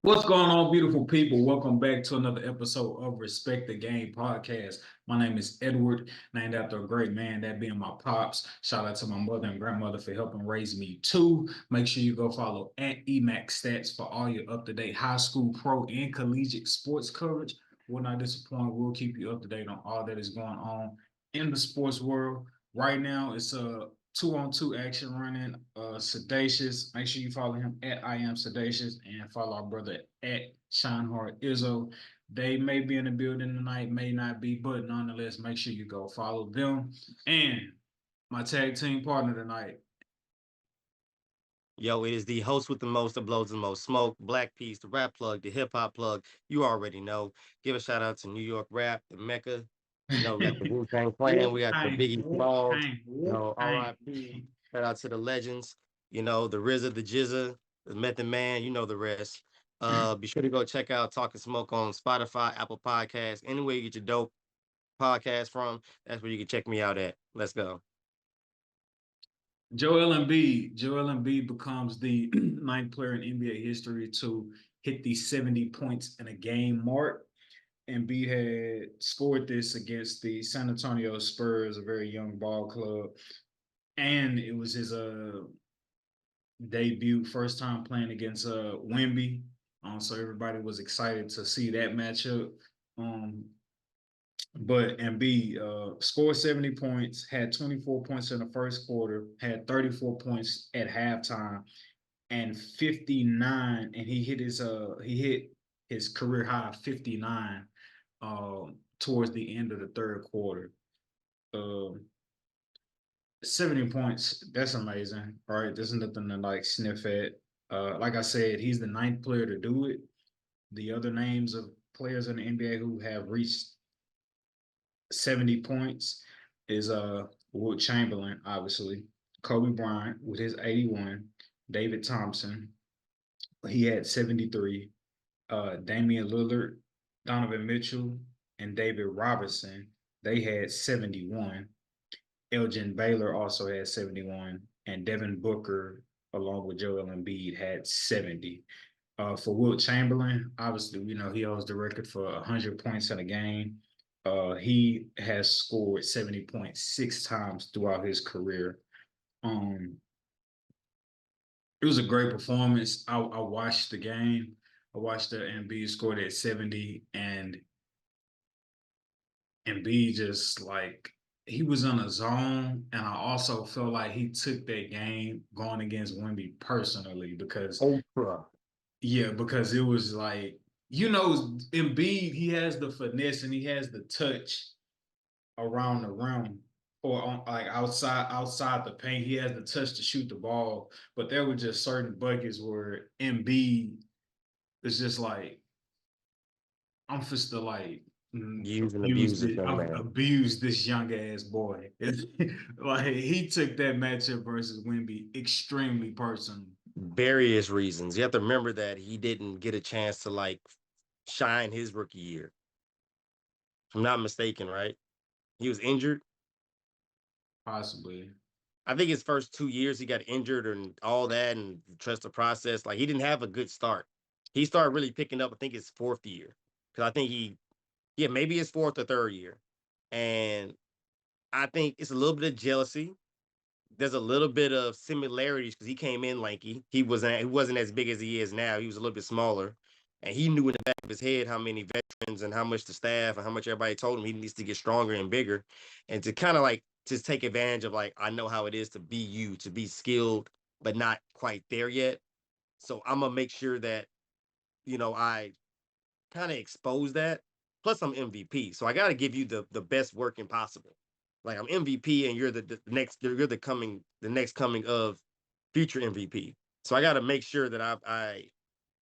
What's going on, beautiful people? Welcome back to another episode of Respect the Game podcast. My name is Edward, named after a great man, that being my pops. Shout out to my mother and grandmother for helping raise me too. Make sure you go follow at EMAC Stats for all your up-to-date high school, pro, and collegiate sports coverage. Will not disappoint. We'll keep you up to date on all that is going on in the sports world. Right now, it's a 2-on-2 action running. Sedacious. Make sure you follow him at I am Sedacious and follow our brother at Shineheart Izzo. They may be in the building tonight, may not be, but nonetheless, make sure you go follow them. And my tag team partner tonight. Yo, it is the host with the most that blows the most smoke, Black Peace, the rap plug, the hip hop plug. You already know. Give a shout out to New York rap, the Mecca. We got the Wu Tang Clan, we got the Biggie Smalls, R.I.P. Shout out to the legends, the RZA, the Jizza, the Method Man, the rest. Be sure to go check out Talking Smoke on Spotify, Apple Podcasts, anywhere you get your dope podcast from. That's where you can check me out at. Let's go. Joel Embiid becomes the ninth player in NBA history to hit the 70 points in a game mark. Embiid had scored this against the San Antonio Spurs, a very young ball club, and it was his debut, first time playing against Wemby. So everybody was excited to see that matchup. Um, but Embiid scored 70 points, had 24 points in the first quarter, had 34 points at halftime, and 59. And he hit his career high of 59 towards the end of the third quarter. Um, 70 points, that's amazing, right? There's nothing to like sniff at. Like I said, he's the ninth player to do it. The other names of players in the NBA who have reached 70 points is Wilt Chamberlain, obviously, Kobe Bryant with his 81, David Thompson, he had 73, Damian Lillard, Donovan Mitchell, and David Robertson, they had 71. Elgin Baylor also had 71, and Devin Booker, along with Joel Embiid, had 70. For Wilt Chamberlain, obviously, he holds the record for 100 points in a game. He has scored 70 points 6 times throughout his career. Um, it was a great performance. I watched the game. I watched the Embiid scored at 70, and Embiid just like he was in a zone, and I also felt like he took that game going against Wemby personally because Oprah. because it was like Embiid, he has the finesse and he has the touch around the rim or on, like outside the paint. He has the touch to shoot the ball, but there were just certain buckets where Embiid is just like I'm just to like Use and abuse this young man. abuse this young ass boy. Like he took that matchup versus Wemby extremely personal. Various reasons. You have to remember that he didn't get a chance to shine his rookie year. If I'm not mistaken, right? He was injured. Possibly. I think his first 2 years he got injured and all that and trust the process. Like he didn't have a good start. He started really picking up, I think his fourth year. Because I think maybe his fourth or third year. And I think it's a little bit of jealousy. There's a little bit of similarities because he came in lanky. He wasn't as big as he is now. He was a little bit smaller, and he knew in the back of his head how many veterans and how much the staff and how much everybody told him he needs to get stronger and bigger, and to kind of just take advantage of I know how it is to be you, to be skilled but not quite there yet. So I'm gonna make sure that I kind of expose that. Plus, I'm MVP, so I got to give you the best working possible. Like I'm MVP, and you're the next. You're the next coming of future MVP. So I got to make sure that I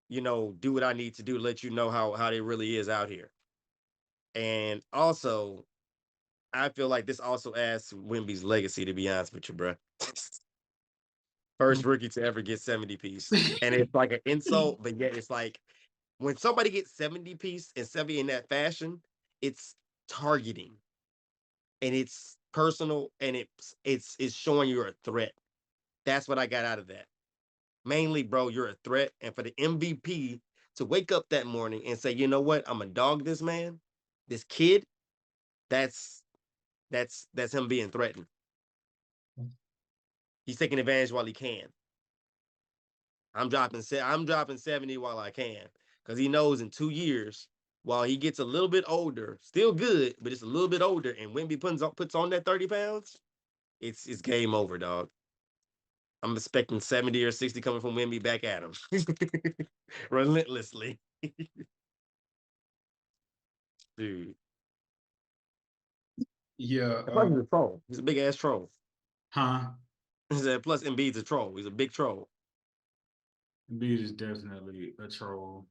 do what I need to do to let you know how it really is out here. And also, I feel like this also adds to Wemby's legacy. To be honest with you, bro. First rookie to ever get 70 piece, and it's like an insult, but yet it's like when somebody gets 70 piece and 70 in that fashion, it's targeting and it's personal and it's showing you're a threat. That's what I got out of that. Mainly, bro, you're a threat. And for the MVP to wake up that morning and say, you know what, I'm a dog this man, this kid, that's him being threatened. He's taking advantage while he can. I'm dropping 70 while I can, because he knows in 2 years, while he gets a little bit older, still good, but it's a little bit older, and Wemby puts on that 30 pounds, it's game over, dog. I'm expecting 70 or 60 coming from Wemby back at him. Relentlessly. Dude. Yeah. Plus, he's a troll. He's a big ass troll. Huh? Plus, Embiid's a troll. He's a big troll. Embiid is definitely a troll.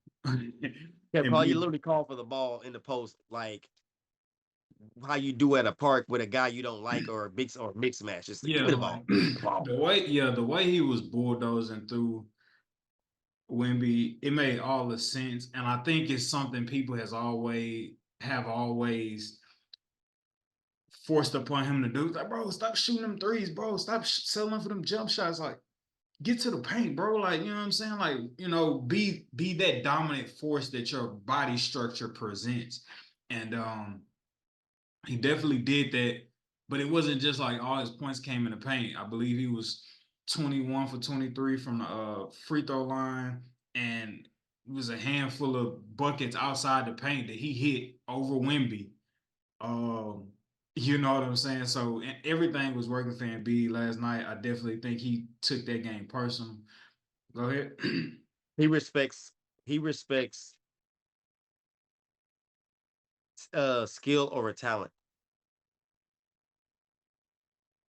Yeah, Paul, you literally call for the ball in the post like how you do at a park with a guy you don't like or mix match. Just give me the ball. The way he was bulldozing through Wemby, it made all the sense, and I think it's something people have always forced upon him to do. It's like, bro, stop shooting them threes, bro. Stop selling for them jump shots. Like, get to the paint, bro. Like, you know what I'm saying? Like, be that dominant force that your body structure presents. And he definitely did that, but it wasn't just like all his points came in the paint. I believe he was 21 for 23 from the free throw line, and it was a handful of buckets outside the paint that he hit over Wemby. You know what I'm saying? So everything was working for Embiid last night. I definitely think he took that game personal. Go ahead. He respects skill over talent.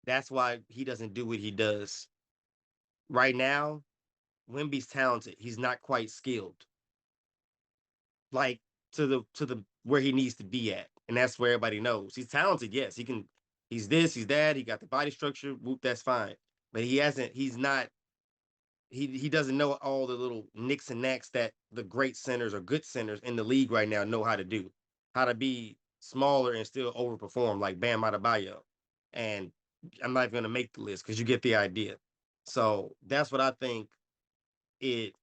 That's why he doesn't do what he does. Right now, Wemby's talented. He's not quite skilled. Like to the where he needs to be at. And that's where everybody knows. He's talented, yes. He's this, he's that, he got the body structure, whoop, that's fine. But he doesn't know all the little nicks and knacks that the great centers or good centers in the league right now know how to do. How to be smaller and still overperform like Bam Adebayo. And I'm not even going to make the list because you get the idea. So that's what I think it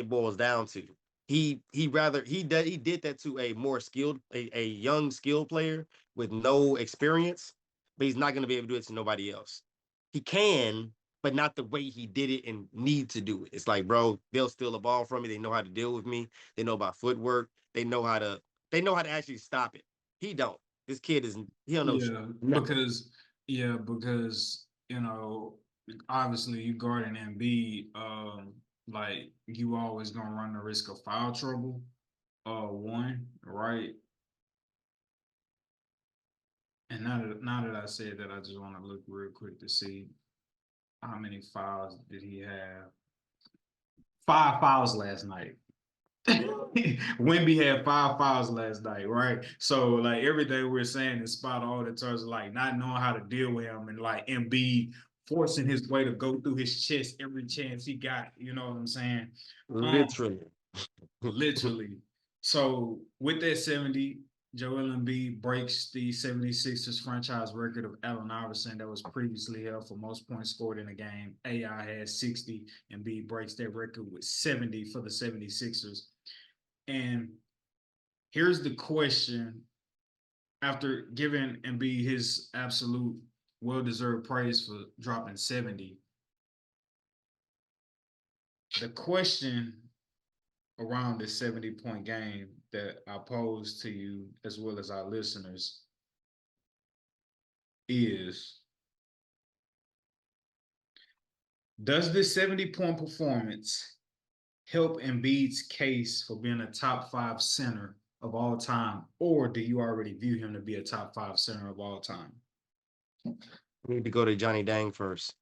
boils down to. He did that to a more skilled, a young skilled player with no experience, but he's not going to be able to do it to nobody else. He can, but not the way he did it and need to do it. It's like, bro, they'll steal the ball from me. They know how to deal with me. They know about footwork. They know how to actually stop it. He don't. This kid he don't know shit. Because obviously you guarding Embiid, like you always gonna run the risk of foul trouble. One, right? And now that I said that, I just want to look real quick to see how many fouls did he have. 5 fouls last night. Wemby had 5 fouls last night, right? So like everything we're saying is spot on in terms of like not knowing how to deal with him and like Embiid forcing his way to go through his chest every chance he got. You know what I'm saying? Literally. So with that 70, Joel Embiid breaks the 76ers franchise record of Allen Iverson that was previously held for most points scored in a game. AI has 60, and Embiid breaks that record with 70 for the 76ers. And here's the question: after giving Embiid his absolute well-deserved praise for dropping 70, the question around this 70-point game that I pose to you as well as our listeners is, does this 70-point performance help Embiid's case for being a top 5 center of all time, or do you already view him to be a top 5 center of all time? We need to go to Johnny Dang first.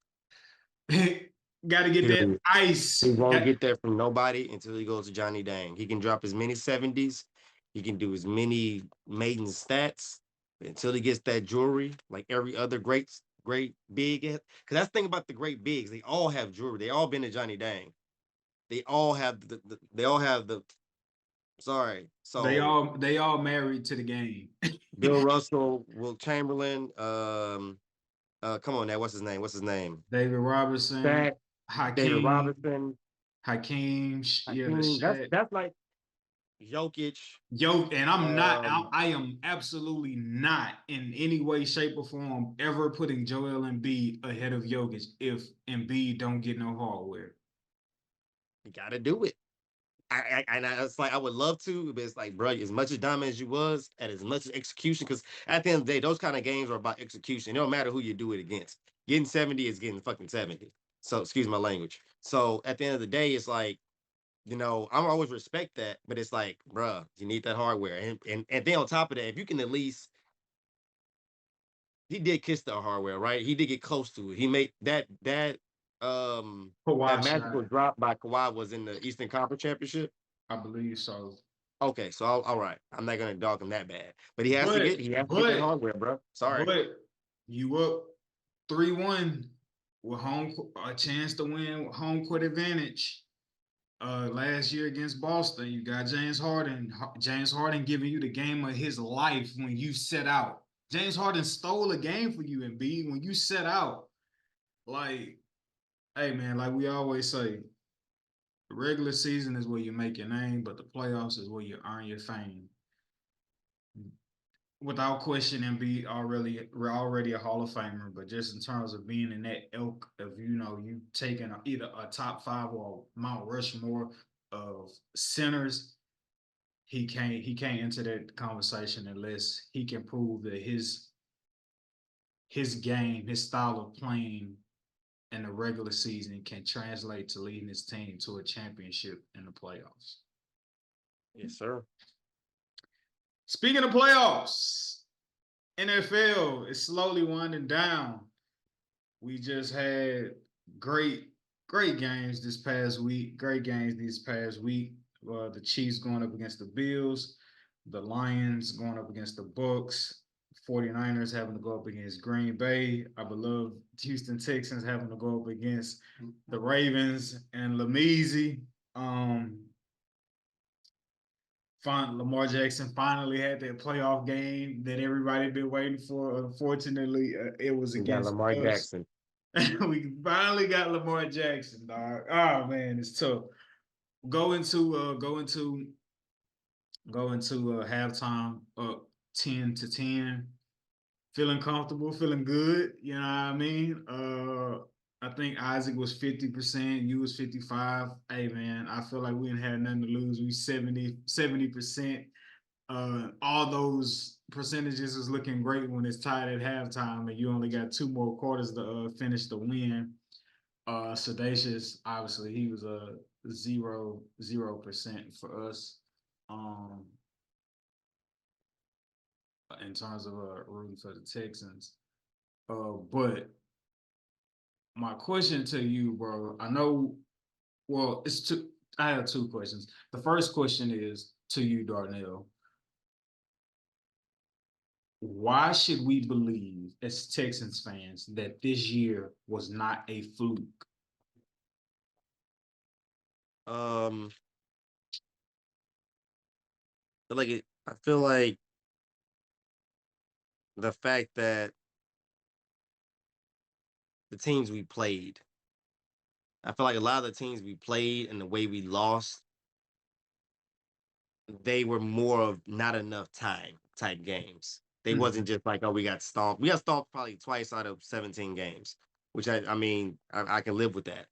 Got to get that ice. He won't get there from nobody until he goes to Johnny Dang. He can drop as many 70s. He can do as many maiden stats until he gets that jewelry, like every other great big. Because that's the thing about the great bigs. They all have jewelry. They all been to Johnny Dang. They all have the sorry. So they all married to the game. Bill Russell, Wilt Chamberlain, come on now, what's his name? David Robinson, Hakeem. Hakeem. David Robinson. Hakeem. Hakeem. That's like Jokic. And I'm not. Um, I am absolutely not in any way, shape, or form ever putting Joel Embiid ahead of Jokic if Embiid don't get no hardware. you got to do it. It's like I would love to, but it's like, bro, as much as dominant as you was, and as much as execution, because at the end of the day, those kind of games are about execution. It don't matter who you do it against. Getting 70 is getting fucking 70. So excuse my language. So at the end of the day, it's like, I'm always respect that, but it's like, bro, you need that hardware. And then on top of that, if you can at least he did kiss the hardware, right? He did get close to it. He made that Kawhi magical shot, drop by Kawhi was in the Eastern Conference Championship. I believe so. Okay, so all right. I'm not gonna dog him that bad, but he has to But get that hardware, bro. Sorry. but you up 3-1 with a chance to win home court advantage. Last year against Boston, you got James Harden. James Harden giving you the game of his life when you set out. James Harden stole a game for you, Embiid, when you set out. Like, hey man, like we always say, the regular season is where you make your name, but the playoffs is where you earn your fame. Without question, Embiid already a Hall of Famer, but just in terms of being in that ilk of you taking either a top five or Mount Rushmore of centers, he can't enter that conversation unless he can prove that his game, his style of playing in the regular season can translate to leading his team to a championship in the playoffs. Yes, sir. Speaking of playoffs, NFL is slowly winding down. We just had great, great games this past week. Great games this past week. The Chiefs going up against the Bills, the Lions going up against the Bucks, 49ers having to go up against Green Bay, our beloved Houston Texans having to go up against the Ravens and Lamezy. Lamar Jackson finally had that playoff game that everybody been waiting for. Unfortunately, it was We got against Lamar us. Jackson. We finally got Lamar Jackson, dog. Oh man, it's tough. Go into halftime up 10-10, feeling comfortable, feeling good. You know what I mean? I think Isaac was 50%, you was 55. Hey man, I feel like we didn't have nothing to lose. We 70%. All those percentages is looking great when it's tied at halftime and you only got two more quarters to finish the win. Sedacious, obviously, he was a 0% for us. In terms of rooting for the Texans. But my question to you, bro, I know, well, I have two questions. The first question is to you, Darnell. Why should we believe as Texans fans that this year was not a fluke? Um, I feel like the fact that the teams we played, I feel like a lot of the teams we played and the way we lost, they were more of not enough time type games. They wasn't just like, oh, we got stomped. We got stomped probably twice out of 17 games, which I mean, I can live with that.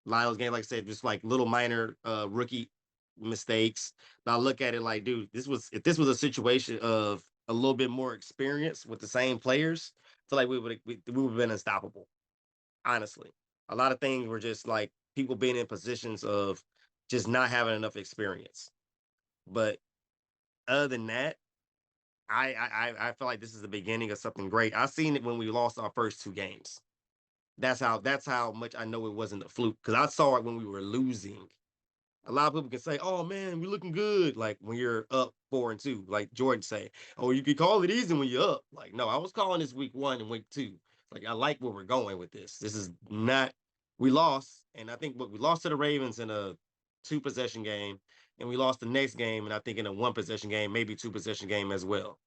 Lyles game, like I said, just like little minor rookie mistakes. But I look at it like, dude, if this was a situation of a little bit more experience with the same players, I feel like we would have been unstoppable. Honestly, a lot of things were just like people being in positions of just not having enough experience. But other than that, I feel like this is the beginning of something great. I seen it when we lost our first two games. That's how much I know it wasn't a fluke because I saw it when we were losing. A lot of people can say, "Oh man, we're looking good." Like when you're up 4-2, like Jordan say, "Oh, you can call it easy when you're up." Like no, I was calling this week 1 and week 2. Like I like where we're going with this. This is not. We lost, and I think what we lost to the Ravens in a 2-possession game, and we lost the next game, and I think in a 1-possession game, maybe 2-possession game as well.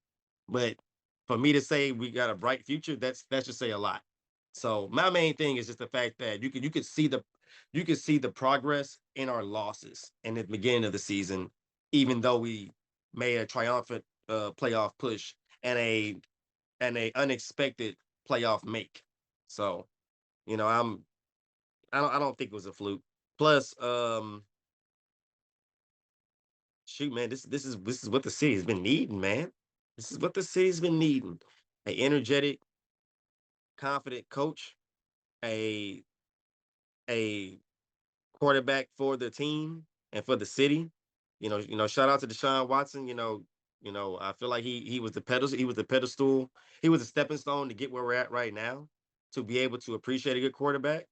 But for me to say we got a bright future, that's just say a lot. So my main thing is just the fact that you could see you can see the progress in our losses in the beginning of the season, even though we made a triumphant playoff push and a unexpected playoff make. So, you know, I don't think it was a fluke. Plus, shoot, man, this is what the city's been needing, man. This is what the city's been needing. A energetic, confident coach, a a quarterback for the team and for the city. Shout out to Deshaun Watson. I feel like he was the pedestal, he was a stepping stone to get where we're at right now, to be able to appreciate a good quarterback.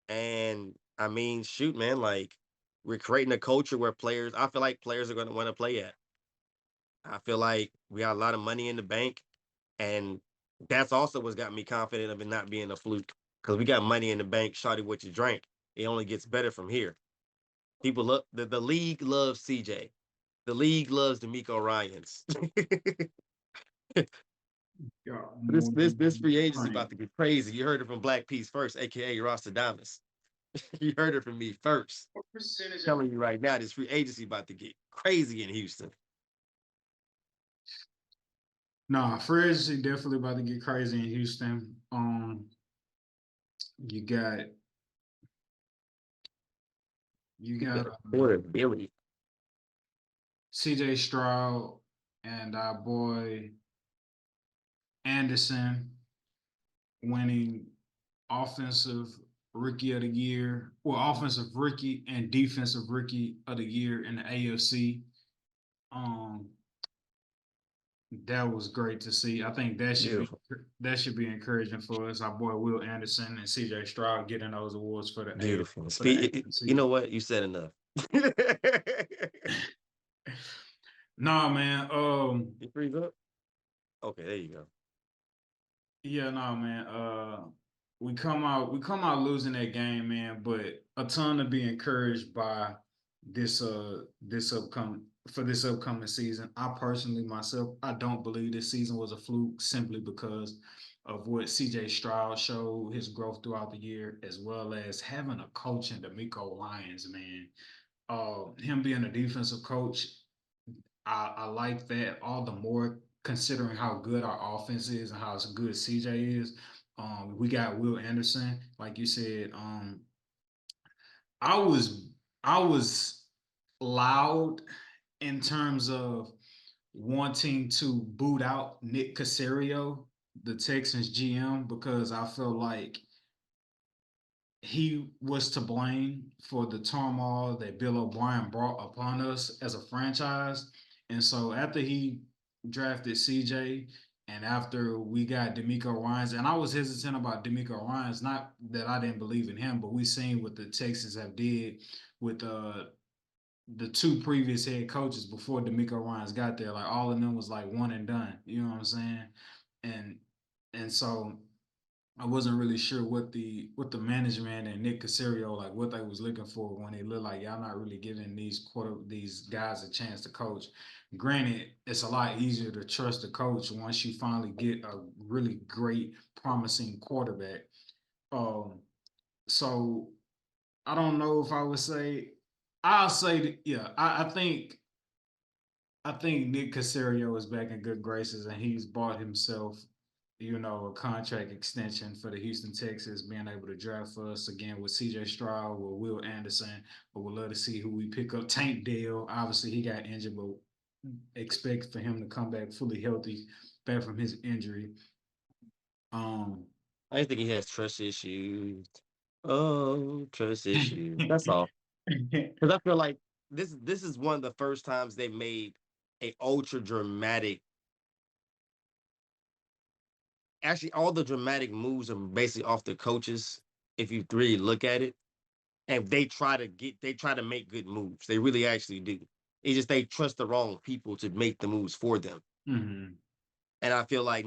And I mean, shoot, man, like we're creating a culture where I feel like players are going to want to play at. I feel like we got a lot of money in the bank, and that's also what's got me confident of it not being a fluke, because we got money in the bank. Shawty, what you drank, it only gets better from here. People love the league loves CJ. The league loves D'Amico Ryans. Yeah, This free agency about to get crazy. You heard it from Black Peace first, aka Rostadamus. You heard it from me first. Telling you right now, this free agency about to get crazy in Houston. Nah, free agency definitely about to get crazy in Houston. You got affordability. CJ Stroud and our boy Anderson winning offensive rookie of the year, offensive rookie and defensive rookie of the year in the AFC. That was great to see. I think that should be encouraging for us. Our boy Will Anderson and CJ Stroud getting those awards for the Beautiful. AFC. You know what? You said enough. Nah, man. You freeze up? Okay, there you go. Yeah, no, man. We come out losing that game, man, but a ton to be encouraged by this upcoming season. I personally myself, I don't believe this season was a fluke simply because of what CJ Stroud showed, his growth throughout the year, as well as having a coach in D'Amico Lyons, man. Him being a defensive coach, I like that all the more considering how good our offense is and how good CJ is. We got Will Anderson, like you said. I was I was loud in terms of wanting to boot out Nick Caserio, the Texans GM, because I feel like he was to blame for the turmoil that Bill O'Brien brought upon us as a franchise. And so after he drafted CJ and after we got D'Amico Ryans, and I was hesitant about D'Amico Ryans, not that I didn't believe in him, but we seen what the Texans have did with the two previous head coaches before D'Amico Ryans got there. Like all of them was like one and done. You know what I'm saying? And so I wasn't really sure what the management and Nick Caserio like what they was looking for when they looked like y'all not really giving these guys a chance to coach. Granted, it's a lot easier to trust a coach once you finally get a really great, promising quarterback. Um, so I don't know if I would say I'll say that, yeah, I think Nick Caserio is back in good graces and he's bought himself a contract extension for the Houston Texans, being able to draft for us again with CJ Stroud, with Will Anderson, but we'll love to see who we pick up. Tank Dell, obviously he got injured, but expect for him to come back fully healthy, back from his injury. I think he has trust issues. Oh, trust issues. That's all. Because I feel like this is one of the first times they made a ultra dramatic. Actually, all the dramatic moves are basically off the coaches. If you really look at it, and they try to make good moves. They really actually do. It's just they trust the wrong people to make the moves for them. Mm-hmm. And I feel like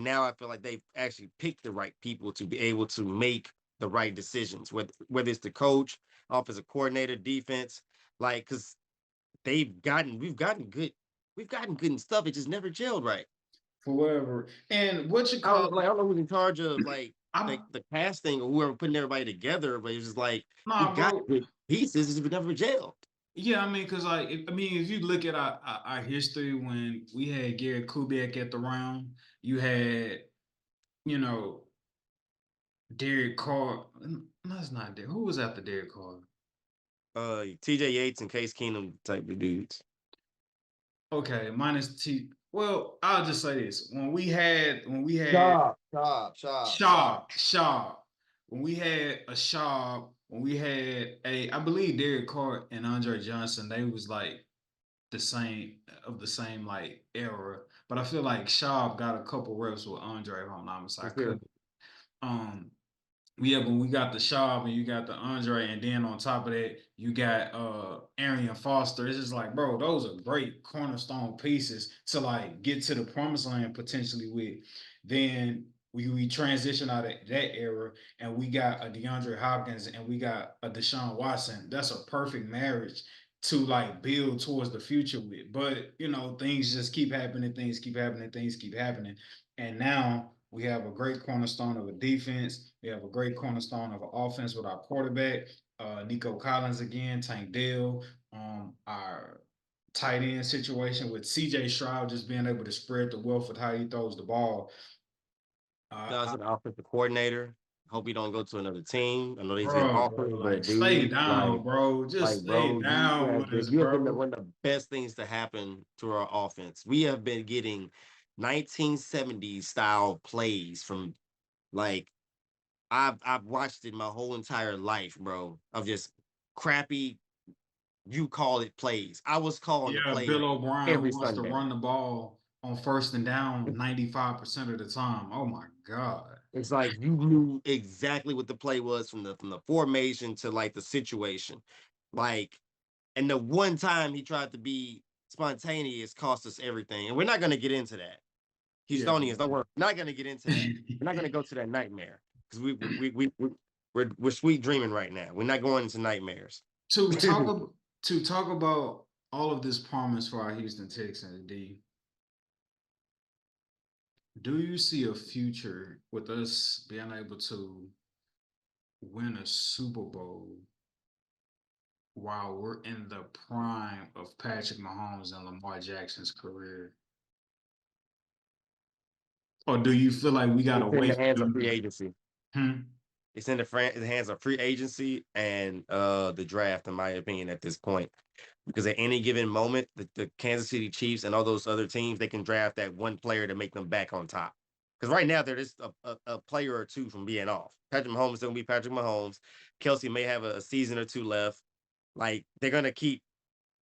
they've actually picked the right people to be able to make the right decisions, whether it's the coach, offensive coordinator, defense, like because we've gotten good in stuff. It just never gelled right. For whatever. And what you I call don't know who's in charge of like like the casting or whoever putting everybody together, but it's just like we Nah, got bro. good pieces, it's never gelled. Yeah, I mean, because like, if you look at our history when we had Gary Kubiak at the round, you had, you know, Derek Carr. No, it's not Derek. Who was after Derek Carr? TJ Yates and Case Keenum type of dudes. Okay, minus T. Well, I'll just say this: when we had Shaw, when we had a Shaw, when we had I believe Derek Carr and Andre Johnson, they was like the same like era. But I feel like Shaw got a couple reps with Andre, if I'm not For mistaken. sure. Um, yeah, when we got the Shaw and you got the Andre, and then on top of that, you got Arian Foster. It's just like, bro, those are great cornerstone pieces to like get to the promised land potentially with. Then we transition out of that era and we got a DeAndre Hopkins and we got a Deshaun Watson. That's a perfect marriage to like build towards the future with. But things just keep happening, things keep happening, things keep happening. And now we have a great cornerstone of a defense. We have a great cornerstone of an offense with our quarterback, Nico Collins again, Tank Dell, our tight end situation with CJ Stroud just being able to spread the wealth with how he throws the ball. Guys, an offensive coordinator. Hope you don't go to another team. I know they getting Bro, offers, like but stay dude, down, bro. Just stay bro, down with us, you have been bro. one of the best things to happen to our offense. We have been getting 1970s style plays from like I've watched it my whole entire life, bro. Of just crappy, you call it plays. I was calling the Yeah, plays Bill O'Brien, every who wants to Sunday. run the ball on first and down 95% of the time. Oh my God. It's like you knew exactly what the play was from the formation to like the situation. Like, and the one time he tried to be spontaneous cost us everything. And we're not gonna get into that. Yeah. Houstonians, don't worry. We're not gonna get into that. We're not gonna go to that nightmare. Because we're sweet dreaming right now. We're not going into nightmares. to talk about to talk about all of this promise for our Houston Texans, D, do you see a future with us being able to win a Super Bowl while we're in the prime of Patrick Mahomes and Lamar Jackson's career? Or do you feel like we gotta It's in the wait for hands of them free to agency. hmm? It's in the hands of free agency and the draft, in my opinion, at this point. Because at any given moment, the Kansas City Chiefs and all those other teams, they can draft that one player to make them back on top. Because right now, they're just a player or two from being off. Patrick Mahomes is going to be Patrick Mahomes. Kelsey may have a season or two left. Like, they're going to keep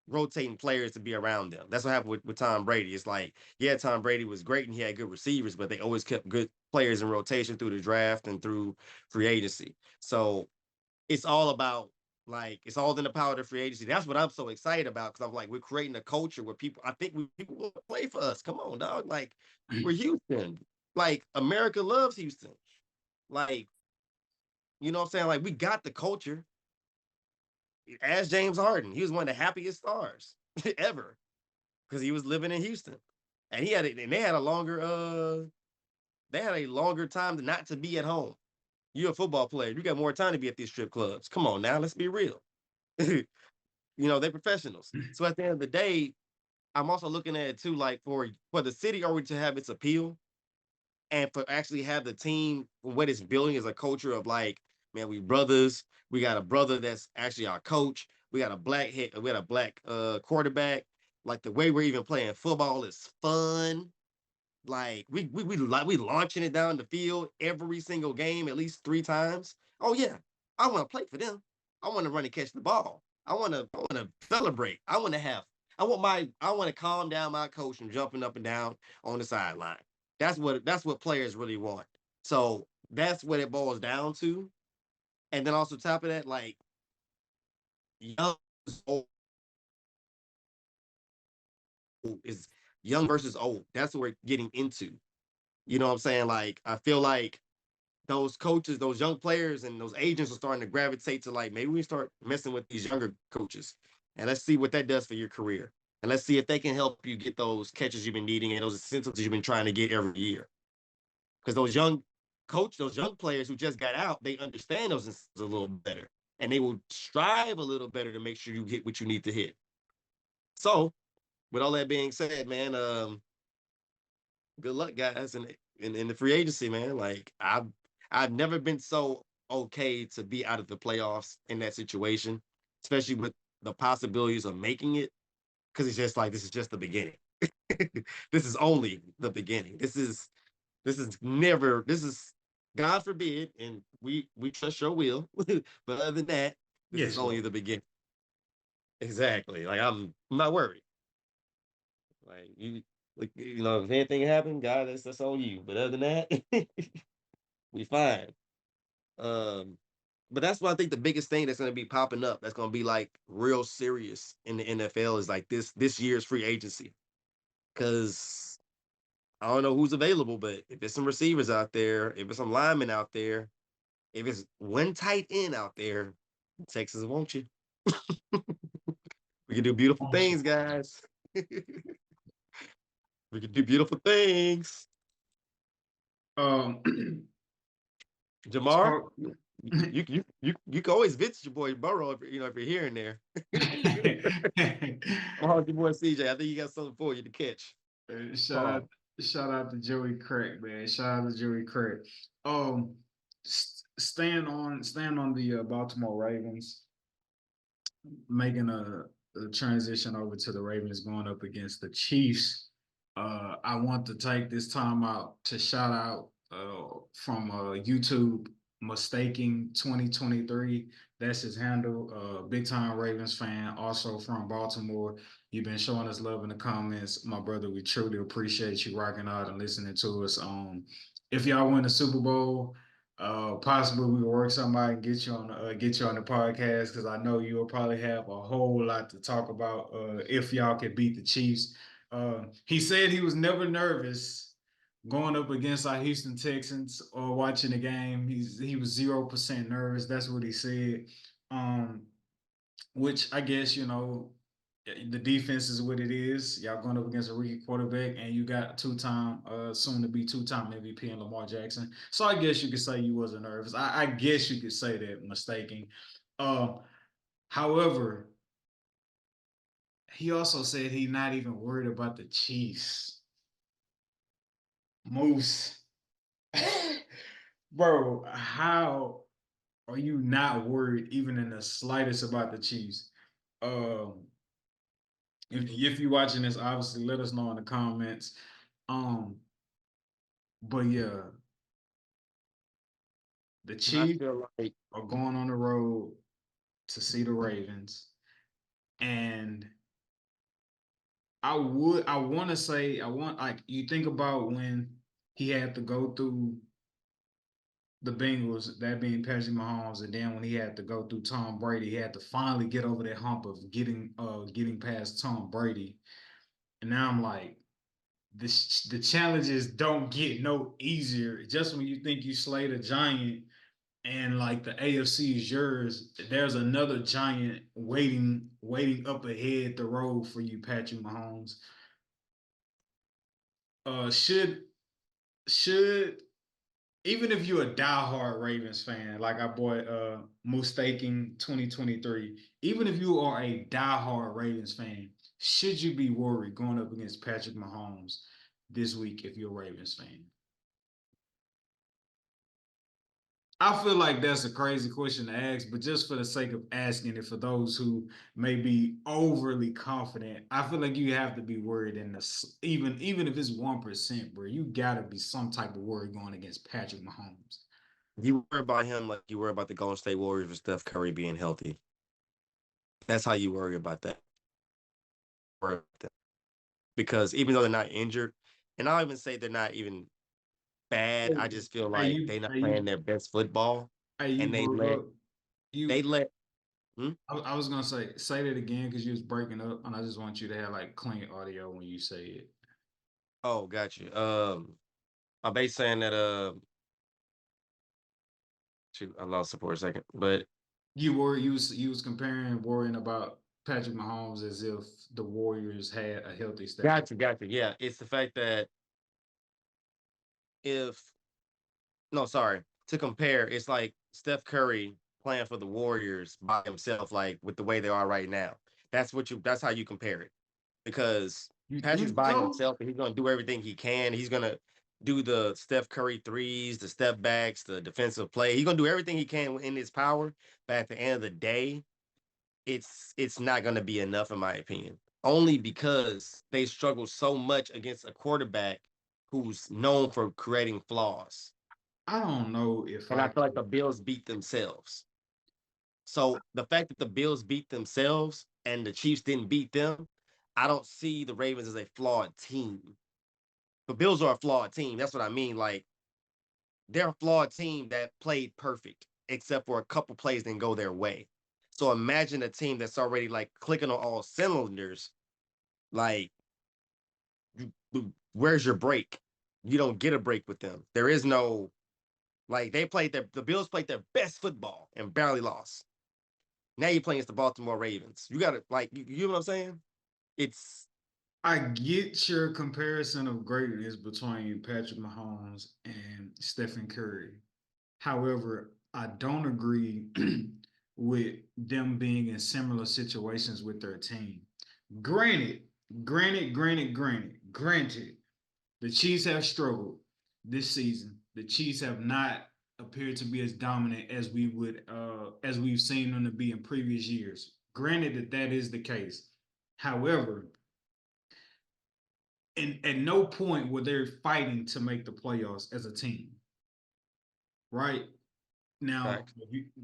rotating players to be around them. That's what happened with Tom Brady. It's like, yeah, Tom Brady was great and he had good receivers, but they always kept good players in rotation through the draft and through free agency. So it's all about it's all in the power of the free agency. That's what I'm so excited about because I'm like, we're creating a culture where people want to play for us. Come on, dog. Like, we're Houston. Like, America loves Houston. Like, you know what I'm saying? Like, we got the culture. As James Harden, he was one of the happiest stars ever because he was living in Houston, and they had a longer time to not to be at home. You're a football player. You got more time to be at these strip clubs. Come on now, let's be real. They're professionals. So at the end of the day, I'm also looking at it too, like for the city already to have its appeal and for actually have the team, what it's building is a culture of like, man, we brothers. We got a brother that's actually our coach. We got a black quarterback. Like the way we're even playing football is fun. Like we launching it down the field every single game at least 3 times. Oh yeah, I want to play for them. I want to run and catch the ball. I want to celebrate. I want to calm down my coach from jumping up and down on the sideline. That's what players really want. So that's what it boils down to. And then also top of that, like young old is young versus old. That's what we're getting into. You know what I'm saying? Like I feel like those coaches, those young players, and those agents are starting to gravitate to like maybe we start messing with these younger coaches, and let's see what that does for your career, and let's see if they can help you get those catches you've been needing and those incentives you've been trying to get every year. Because those young coach those young players who just got out, they understand those incentives a little better, and they will strive a little better to make sure you hit what you need to hit. So, with all that being said, man, good luck, guys, in the free agency, man. Like I've never been so okay to be out of the playoffs in that situation, especially with the possibilities of making it, because it's just like this is just the beginning. This is only the beginning. This is God forbid, and we trust your will. But other than that, this is Yes, only Lord. the beginning. Exactly. Like I'm not worried. Like if anything happened, God, that's on you. But other than that, we fine. Um, but that's what I think the biggest thing that's going to be popping up. That's going to be like real serious in the NFL is like this year's free agency. Because I don't know who's available, but if there's some receivers out there, if there's some linemen out there, if it's one tight end out there, Texas won't you. We can do beautiful things, guys. We can do beautiful things. Um, Jamar, you can always visit your boy Burrow if if you're here and there. Oh, your boy CJ, I think he got something for you to catch. shout Oh, out, shout out to Joey Crack, man. Shout out to Joey Crack. Stand on the Baltimore Ravens, making a transition over to the Ravens going up against the Chiefs. I want to take this time out to shout out from YouTube mistaking 2023. That's his handle. Big time Ravens fan, also from Baltimore. You've been showing us love in the comments, my brother. We truly appreciate you rocking out and listening to us. If y'all win the Super Bowl, possibly we will work something out and get you on the podcast because I know you'll probably have a whole lot to talk about if y'all could beat the Chiefs. He said he was never nervous going up against our Houston Texans or watching the game. He was 0% nervous. That's what he said. Um, which I guess the defense is what it is. Y'all going up against a rookie quarterback, and you got soon to be two-time MVP in Lamar Jackson. So I guess you could say you wasn't nervous. I guess you could say that mistaking. Um, however, he also said he's not even worried about the Chiefs. Moose, bro, how are you not worried even in the slightest about the Chiefs? Um, if you're watching this, obviously let us know in the comments. Um, but yeah, the I Chiefs feel like are going on the road to see the Ravens, and I want to say I want like you think about when he had to go through the Bengals, that being Patrick Mahomes, and then when he had to go through Tom Brady, he had to finally get over that hump of getting past Tom Brady. And now I'm like, the challenges don't get no easier. Just when you think you slayed a giant and like the AFC is yours, there's another giant waiting up ahead the road for you, Patrick Mahomes. Should should even if you're a diehard Ravens fan, like our boy Mustaking 2023, even if you are a diehard Ravens fan, should you be worried going up against Patrick Mahomes this week if you're a Ravens fan? I feel like that's a crazy question to ask, but just for the sake of asking it for those who may be overly confident, I feel like you have to be worried in this, even if it's 1%, bro. You gotta be some type of worry going against Patrick Mahomes. you worry about him like you worry about the Golden State Warriors with Steph Curry being healthy. That's how you worry about that. Because even though they're not injured, and I'll even say they're not even bad, I just feel Hey, like they're not playing their best football, you and broke up. they You, let. Hmm? I was gonna say that again because you was breaking up, and I just want you to have like clean audio when you say it. Oh, got you. I'm basically saying that shoot, I lost it for a second, but You was comparing worrying about Patrick Mahomes as if the Warriors had a healthy Steph. got you. Yeah, it's the fact that if no, sorry. To compare, it's like Steph Curry playing for the Warriors by himself, like with the way they are right now. That's how you compare it. Because You Patrick's think by so? himself and he's gonna do everything he can. He's gonna do the Steph Curry threes, the step backs, the defensive play. He's gonna do everything he can in his power. But at the end of the day, it's not gonna be enough, in my opinion. Only because they struggle so much against a quarterback who's known for creating flaws. I don't know if And I I feel like can. the Bills beat themselves. So the fact that the Bills beat themselves and the Chiefs didn't beat them, I don't see the Ravens as a flawed team. The Bills are a flawed team. That's what I mean. Like they're a flawed team that played perfect, except for a couple plays didn't go their way. So imagine a team that's already like clicking on all cylinders. Like, where's your break? You don't get a break with them. There is no like the Bills played their best football and barely lost. Now you're playing against the Baltimore Ravens. You got to like you know what I'm saying? It's I get your comparison of greatness between Patrick Mahomes and Stephen Curry. However, I don't agree with them being in similar situations with their team. Granted, granted, the Chiefs have struggled this season. The Chiefs have not appeared to be as dominant as we've seen them to be in previous years. Granted that is the case. However, and at no point were they fighting to make the playoffs as a team, right? Now, fact.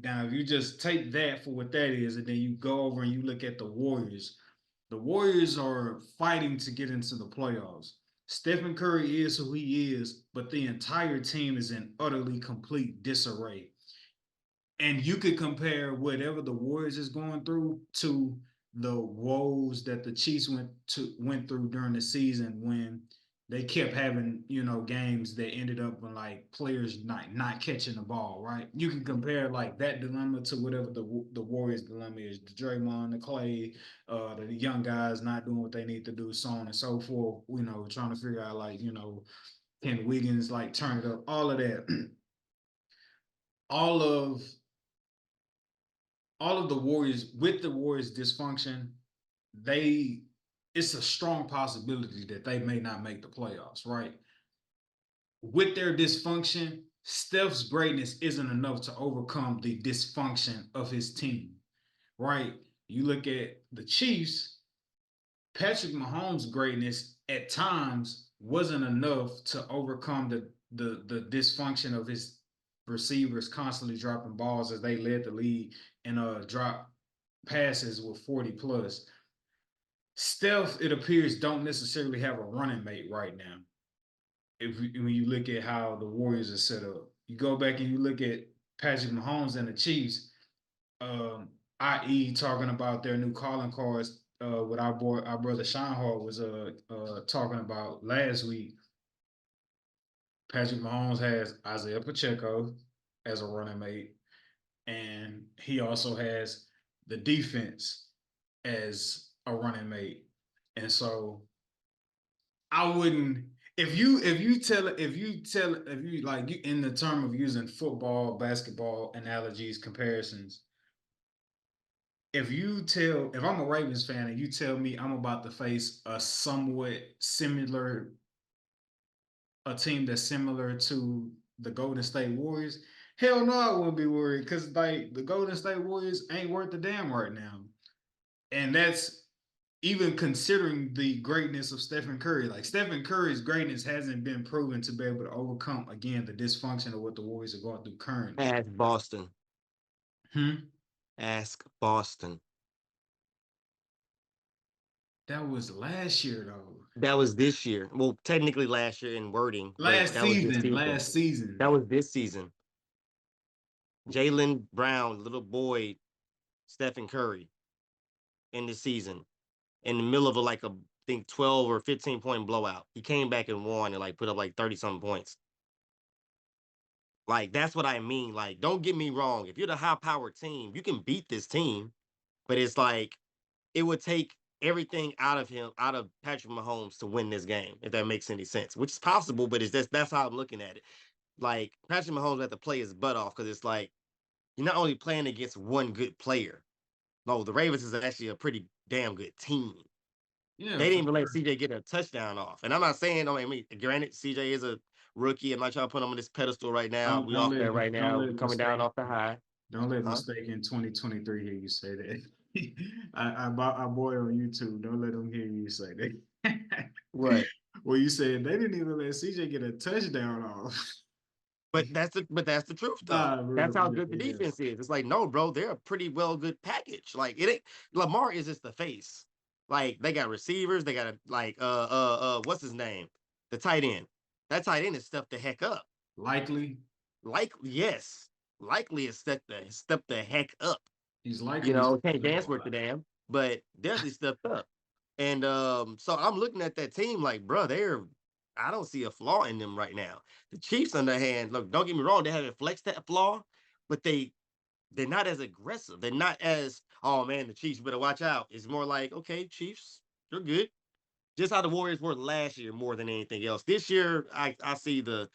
if you just take that for what that is, and then you go over and you look at the Warriors are fighting to get into the playoffs. Stephen Curry is who he is, but the entire team is in utterly complete disarray. And you could compare whatever the Warriors is going through to the woes that the Chiefs went through during the season when they kept having games that ended up with like players not catching the ball, right? You can compare like that dilemma to whatever the Warriors dilemma is: the Draymond, the Clay, the young guys not doing what they need to do, so on and so forth. Trying to figure out like can Wiggins like turn it up, all of that, all of the Warriors with the Warriors dysfunction, they it's a strong possibility that they may not make the playoffs, right? With their dysfunction, Steph's greatness isn't enough to overcome the dysfunction of his team, right? You look at the Chiefs, Patrick Mahomes' greatness at times wasn't enough to overcome the dysfunction of his receivers constantly dropping balls as they led the league in drop passes with 40 plus. Steph, it appears, don't necessarily have a running mate right now. When you look at how the Warriors are set up, you go back and you look at Patrick Mahomes and the Chiefs, i.e., talking about their new calling cards. What our brother Sean Hart was talking about last week. Patrick Mahomes has Isaiah Pacheco as a running mate, and he also has the defense as a running mate. And so I wouldn't if you like you in the term of using football, basketball analogies, comparisons, if I'm a Ravens fan and you tell me I'm about to face a team that's similar to the Golden State Warriors, hell no, I wouldn't be worried because like the Golden State Warriors ain't worth a damn right now. And that's even considering the greatness of Stephen Curry. Like Stephen Curry's greatness hasn't been proven to be able to overcome again the dysfunction of what the Warriors are going through currently. Ask Boston. Hmm? Ask Boston. That was last year though. That was this year. Well, technically last year in wording, but Last that was this season. season. Last season. That was this season. Jalen Brown, little boy, Stephen Curry in the season, in the middle of like a I think 12 or 15 point blowout. He came back and won and like put up like 30 something points. Like that's what I mean. Like, don't get me wrong. If you're the high powered team, you can beat this team, but it's like it would take everything out of him, out of Patrick Mahomes to win this game, if that makes any sense. Which is possible, but it's that's how I'm looking at it. like Patrick Mahomes had to play his butt off because it's like you're not only playing against one good player. No, the Ravens is actually a pretty damn good team. Yeah, They for didn't even let sure. CJ get a touchdown off. And I'm not saying, I mean, granted, CJ is a rookie. I'm not trying to put him on this pedestal right now. We off there right Don't now. let We coming down mistake off the high. don't let Huh? mistake in 2023 hear you say that. I boy on YouTube. Don't let them hear you say that. What? Well, you said they didn't even let CJ get a touchdown off. But that's the truth though. Nah, That's bro. how Yeah, good the yeah. defense is. It's like, no, bro, they're a pretty well good package. Like it ain't Lamar is just the face. Like they got receivers, they got a, like what's his name? The tight end. That tight end is stepped the heck up. Likely. Like, yes, likely is step the heck up. He's You likely know, stepped can't up a dance worth the lot. damn, but definitely stepped up. And so I'm looking at that team like, bro, I don't see a flaw in them right now. The Chiefs, on the hand, look, don't get me wrong, they haven't flexed that flaw, but they're not as aggressive. They're not as, oh man, the Chiefs better watch out. It's more like, okay, Chiefs, you're good. Just how the Warriors were last year more than anything else. This year, I see the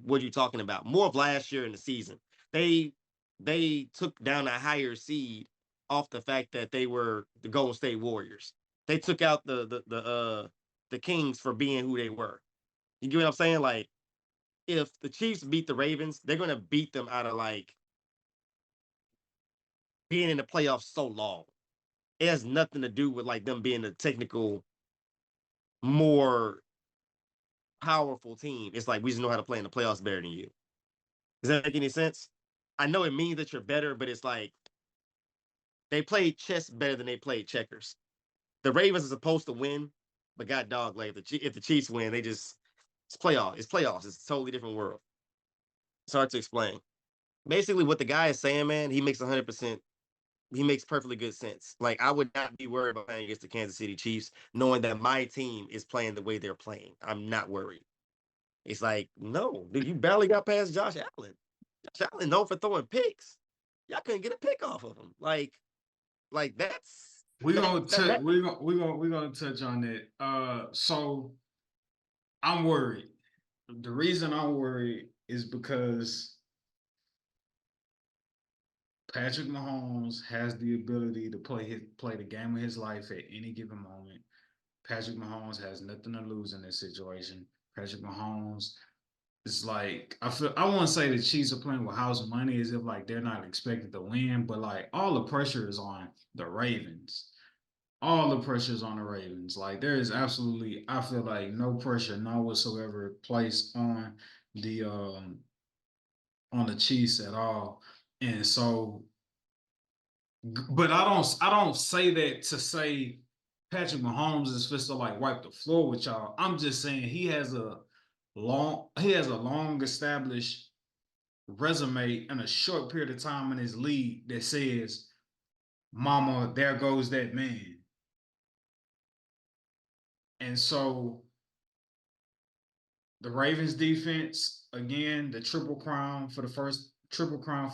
what you're talking about. More of last year in the season. They they took down a higher seed off the fact that they were the Golden State Warriors. They took out the Kings for being who they were. You get what I'm saying? Like if the Chiefs beat the Ravens, they're gonna beat them out of like being in the playoffs so long. It has nothing to do with like them being a technical more powerful team. It's like we just know how to play in the playoffs better than you. Does that make any sense? I know it means that you're better, but it's like they played chess better than they played checkers. The Ravens are supposed to win, but god dog, like if the Chiefs win, they just it's playoffs. It's playoffs. It's a totally different world. It's hard to explain. Basically, what the guy is saying, man, he makes 100%. He makes perfectly good sense. Like I would not be worried about playing against the Kansas City Chiefs, knowing that my team is playing the way they're playing. I'm not worried. It's like, no, dude, you barely got past Josh Allen. Josh Allen known for throwing picks. Y'all couldn't get a pick off of him. Like that's We're that gonna that touch that we're gonna touch on that. So I'm worried. The reason I'm worried is because Patrick Mahomes has the ability to play the game of his life at any given moment. Patrick Mahomes has nothing to lose in this situation. Patrick Mahomes is like I want to say the Chiefs are playing with house money as if like they're not expected to win, but like all the pressure is on the Ravens. All the pressure is on the Ravens. Like there is absolutely, I feel like no pressure, no whatsoever placed on the Chiefs at all. And so but I don't say that to say Patrick Mahomes is supposed to like wipe the floor with y'all. I'm just saying he has a long established resume in a short period of time in his league that says, Mama, there goes that man. And so the Ravens defense, again, the triple crown for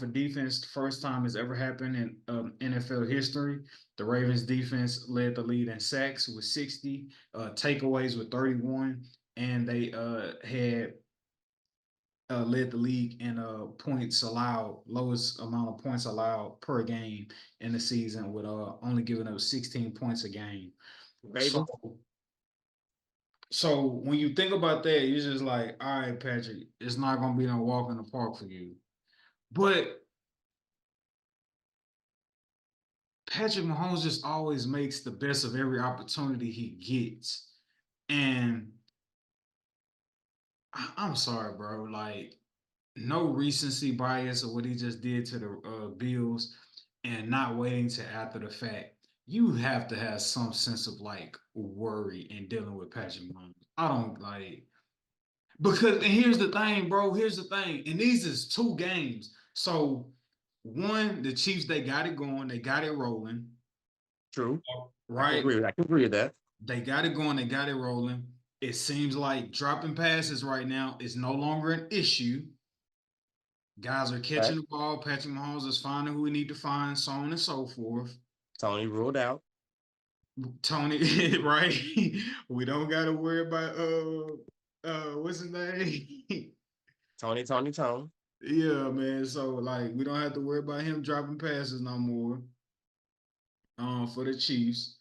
defense, the first time it's ever happened in NFL history. The Ravens defense led the lead in sacks with 60, takeaways with 31, and they had led the league in points allowed, lowest amount of points allowed per game in the season, with only giving up 16 points a game. So Ravens. So when you think about that, you're just like, all right, Patrick, it's not gonna be no walk in the park for you. But Patrick Mahomes just always makes the best of every opportunity he gets. And I'm sorry, bro. Like, no recency bias of what he just did to the Bills and not waiting to after the fact. You have to have some sense of like worry in dealing with Patrick Mahomes. I don't like. Because and here's the thing, bro. Here's the thing. And these is two games. So one, the Chiefs, they got it going, they got it rolling, True. I can right? agree with. I can agree with that. They got it going, they got it rolling. It seems like dropping passes right now is no longer an issue. Guys are Right. catching the ball. Patrick Mahomes is finding who we need to find, so on and so forth. Tony ruled out. Tony, right? We don't got to worry about what's his name? Tony. Yeah, man. So like we don't have to worry about him dropping passes no more. For the Chiefs.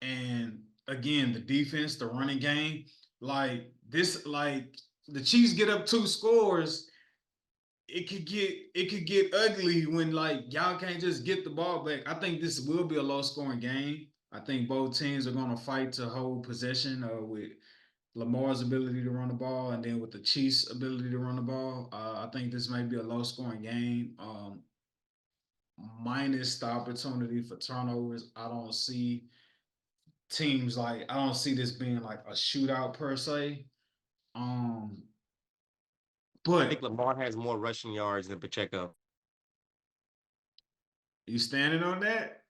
And again, the defense, the running game, like the Chiefs get up 2 scores, it could get ugly when like y'all can't just get the ball back. I think this will be a low scoring game. I think both teams are gonna fight to hold possession with Lamar's ability to run the ball, and then with the Chiefs' ability to run the ball. I think this may be a low scoring game. Minus the opportunity for turnovers. I don't see this being like a shootout per se. Um, I think but Lamar has more rushing yards than Pacheco. you standing on that?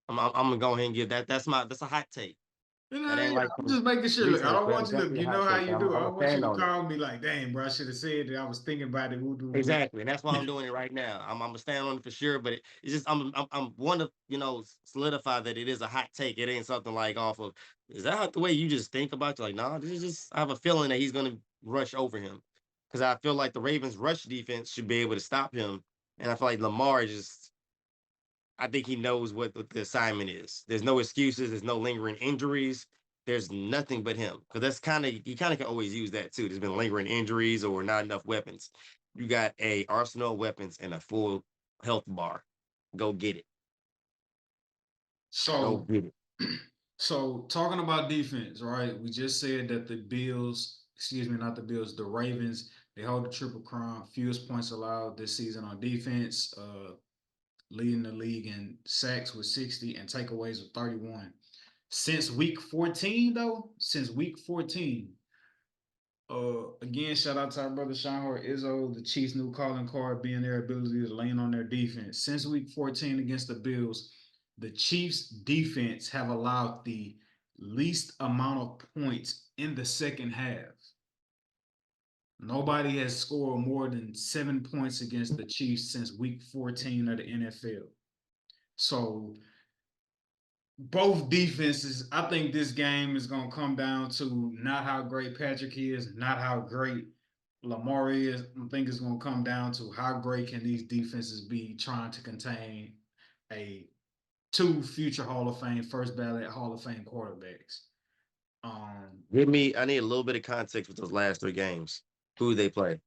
I'm gonna go ahead and give that. That's a hot take. You know, That ain't yeah, like I'm some just making sure. Look, I research, don't but want it's you to look. definitely You a know hot how take. you do. I I'm a don't want you fan to on it. call me like, "Dang, bro, I should have said that. I was thinking about it." Woo, woo, Exactly, and that's why I'm doing it right now. I'm gonna stand on it for sure, but it's just I'm one to solidify that it is a hot take. It ain't something like off of. Is that the way you just think about it? You're like, nah, this is just. I have a feeling that he's gonna rush over him because I feel like the Ravens' rush defense should be able to stop him, and I feel like Lamar is just. I think he knows what the assignment is. There's no excuses. There's no lingering injuries. There's nothing but him because that's he kind of can always use that too. There's been lingering injuries or not enough weapons. You got a arsenal of weapons and a full health bar. Go get it. Go So, get it. so talking about defense, right? We just said that the Bills, excuse me, not the Bills, the Ravens, they hold the triple crown, fewest points allowed this season on defense. Leading the league in sacks with 60 and takeaways with 31. Since week 14, though, again, shout out to our brother Sean Izzo, the Chiefs' new calling card being their ability to lean on their defense. Since week 14 against the Bills, the Chiefs' defense have allowed the least amount of points in the second half. Nobody has scored more than 7 points against the Chiefs since week 14 of the NFL. So both defenses, I think this game is going to come down to not how great Patrick is, not how great Lamar is. I think it's going to come down to how great can these defenses be trying to contain a two future Hall of Fame, first ballot Hall of Fame quarterbacks. I need a little bit of context with those last 3 games. Who they play?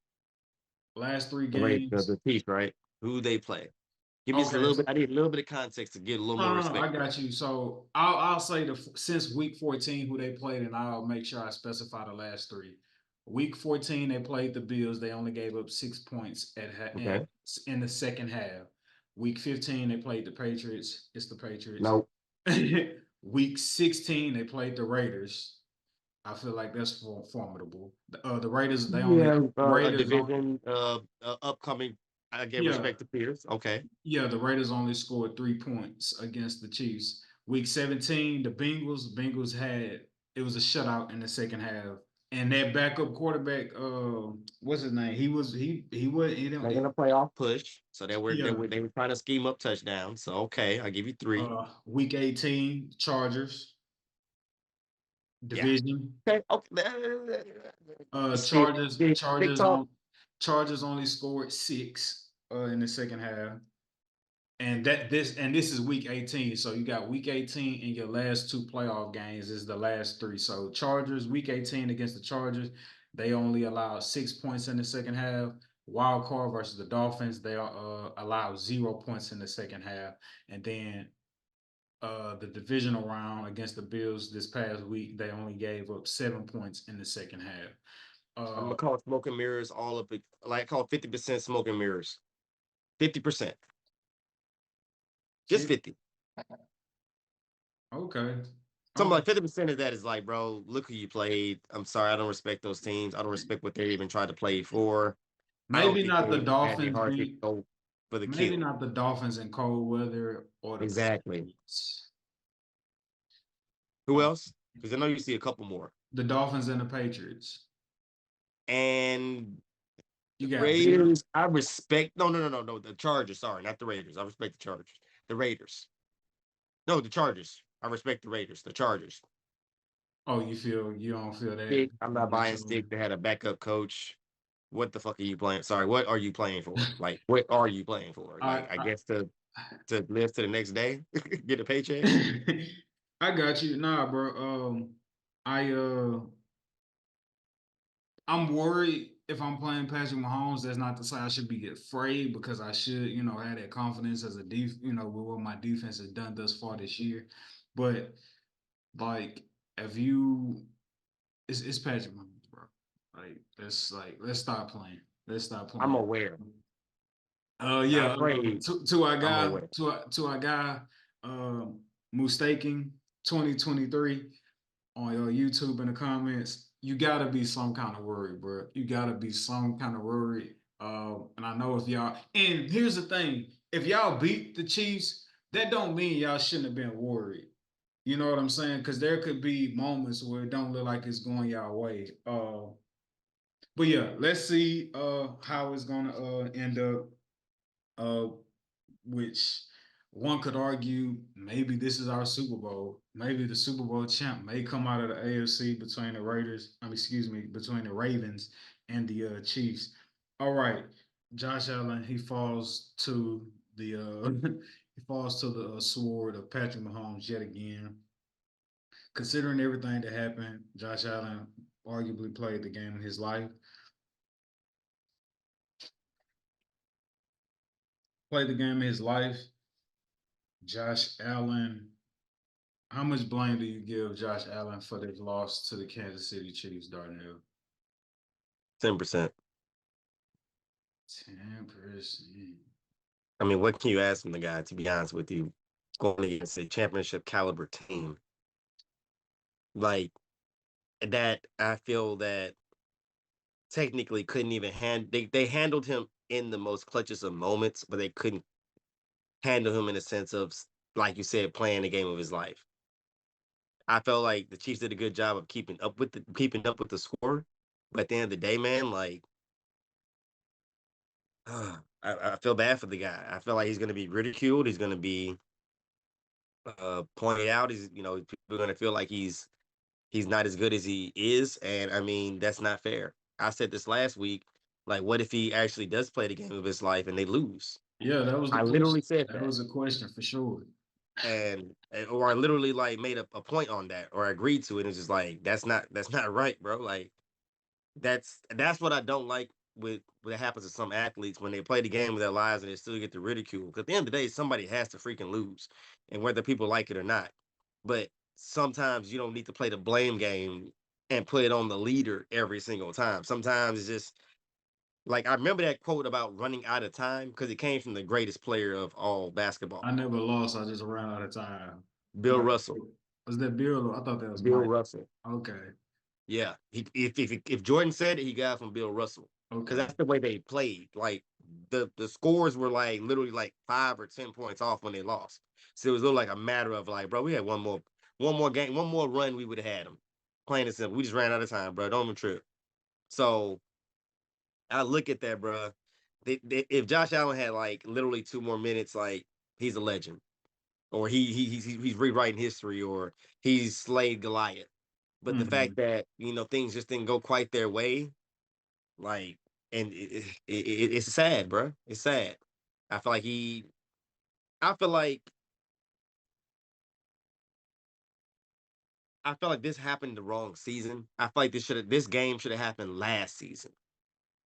Last three The games. Chiefs, right? Who they play? Give me just a Okay. little bit. I need a little bit of context to get a little more No, respect. I got you. So I'll say since week 14 who they played, and I'll make sure I specify the last three. Week 14 they played the Bills. They only gave up 6 points Okay. in the second half. Week 15 they played the Patriots. It's the Patriots. No. Week 16 they played the Raiders. I feel like that's formidable. The Raiders Yeah, a Raiders on division upcoming. I get yeah. respect to peers. Okay. Yeah, the Raiders only scored 3 points against the Chiefs. Week 17, the Bengals had it was a shutout in the second half. And that backup quarterback, what's his name? He didn't They're gonna play off push, so yeah. they were trying to scheme up touchdowns. So okay, I'll give you 3. Week 18, Chargers, Yeah. division. Okay. Okay. Stick, Chargers, stick, stick Chargers talk. on Chargers only scored six in the second half. And this is week 18. So you got week 18 and your last two playoff games is the last three. So Chargers, week 18 against the Chargers, they only allowed 6 points in the second half. Wild card versus the Dolphins, they allowed 0 points in the second half. And then the divisional round against the Bills this past week, they only gave up 7 points in the second half. I'm gonna call smoke and mirrors all of it. Like I call 50% smoke and mirrors. 50%. Just 50. Okay. Something Okay. like 50% of that is like, bro, look who you played. I'm sorry, I don't respect those teams. I don't respect what they even tried to play for. I don't Maybe think not they the even had their Dolphins heart to beat go for the Maybe kill. not the Dolphins in cold weather or the Exactly. Patriots. Who else? Because I know you see a couple more. The Dolphins and the Patriots. And You the got Bill. Raiders, I respect. No. The Chargers. Sorry, not the Raiders. I respect the Chargers. The Raiders. No, the Chargers. I respect the Raiders. The Chargers. Oh, you don't feel that? Stick. I'm not buying Stick. They had a backup coach. what the fuck are you playing? Sorry, what are you playing for? Like, what are you playing for? Like, I guess to live to the next day, get a paycheck. I got you. Nah, bro. I I'm worried if I'm playing Patrick Mahomes. That's not to say I should be afraid because I should, have that confidence as a with what my defense has done thus far this year. But like, if you, it's Patrick Mahomes, bro. Let's stop playing. Let's stop I'm playing. aware. I Yeah. pray. I'm aware. To our guy, Mustaking 2023 on your YouTube in the comments, you gotta be some kind of worried, bro. You gotta be some kind of worried. And I know if y'all, and here's the thing, if y'all beat the Chiefs, that don't mean y'all shouldn't have been worried. You know what I'm saying? Because there could be moments where it don't look like it's going y'all way. But yeah, let's see how it's gonna end up. Uh, which one could argue maybe this is our Super Bowl. Maybe the Super Bowl champ may come out of the AFC between the Raiders. Excuse me, between the Ravens and the Chiefs. All right, Josh Allen. He falls to the he falls to the sword of Patrick Mahomes yet again. Considering everything that happened, Josh Allen arguably played the game of his life. Played the game of his life. Josh Allen. How much blame do you give Josh Allen for this loss to the Kansas City Chiefs, Darnell? 10%. 10%. I mean, what can you ask from the guy? To be honest with you, going against a championship caliber team like that, I feel that technically couldn't even they handled him in the most clutchest of moments, but they couldn't handle him in a sense of, like you said, playing the game of his life. I felt like the Chiefs did a good job of keeping up with the score, but at the end of the day, man, like I feel bad for the guy. I feel like he's going to be ridiculed. He's going to be pointed out. People are going to feel like he's not as good as he is, and I mean that's not fair. I said this last week. Like, what if he actually does play the game of his life and they lose? Yeah, that was the I question. literally said That that. was a question for sure. Or I literally like made a point on that, or I agreed to it. And it's just like that's not right, bro. Like that's what I don't like with what happens to some athletes when they play the game of their lives and they still get the ridicule. Because at the end of the day, somebody has to freaking lose, and whether people like it or not. But sometimes you don't need to play the blame game and put it on the leader every single time. Sometimes it's just like I remember that quote about running out of time because it came from the greatest player of all I basketball, never lost. I just ran out of time. Bill But Russell. was that Bill? I thought that was Bill Mike. Russell. Okay. Yeah, if Jordan said it, he got it from Bill Russell because Okay. that's the way they played. Like the scores were like literally like 5 or 10 points off when they lost. So it was literally like a matter of like, bro, we had one more game, one more run, we would have had them. Plain and simple. We just ran out of time, bro. Don't even trip. So I look at that, bro. If Josh Allen had like literally 2 more minutes, like he's a legend, or he's rewriting history, or he's slayed Goliath. But the fact Mhm. that things just didn't go quite their way, like, and it's sad, bro. It's sad. I feel like I feel like I felt like this happened the wrong season. I feel like this game should have happened last season.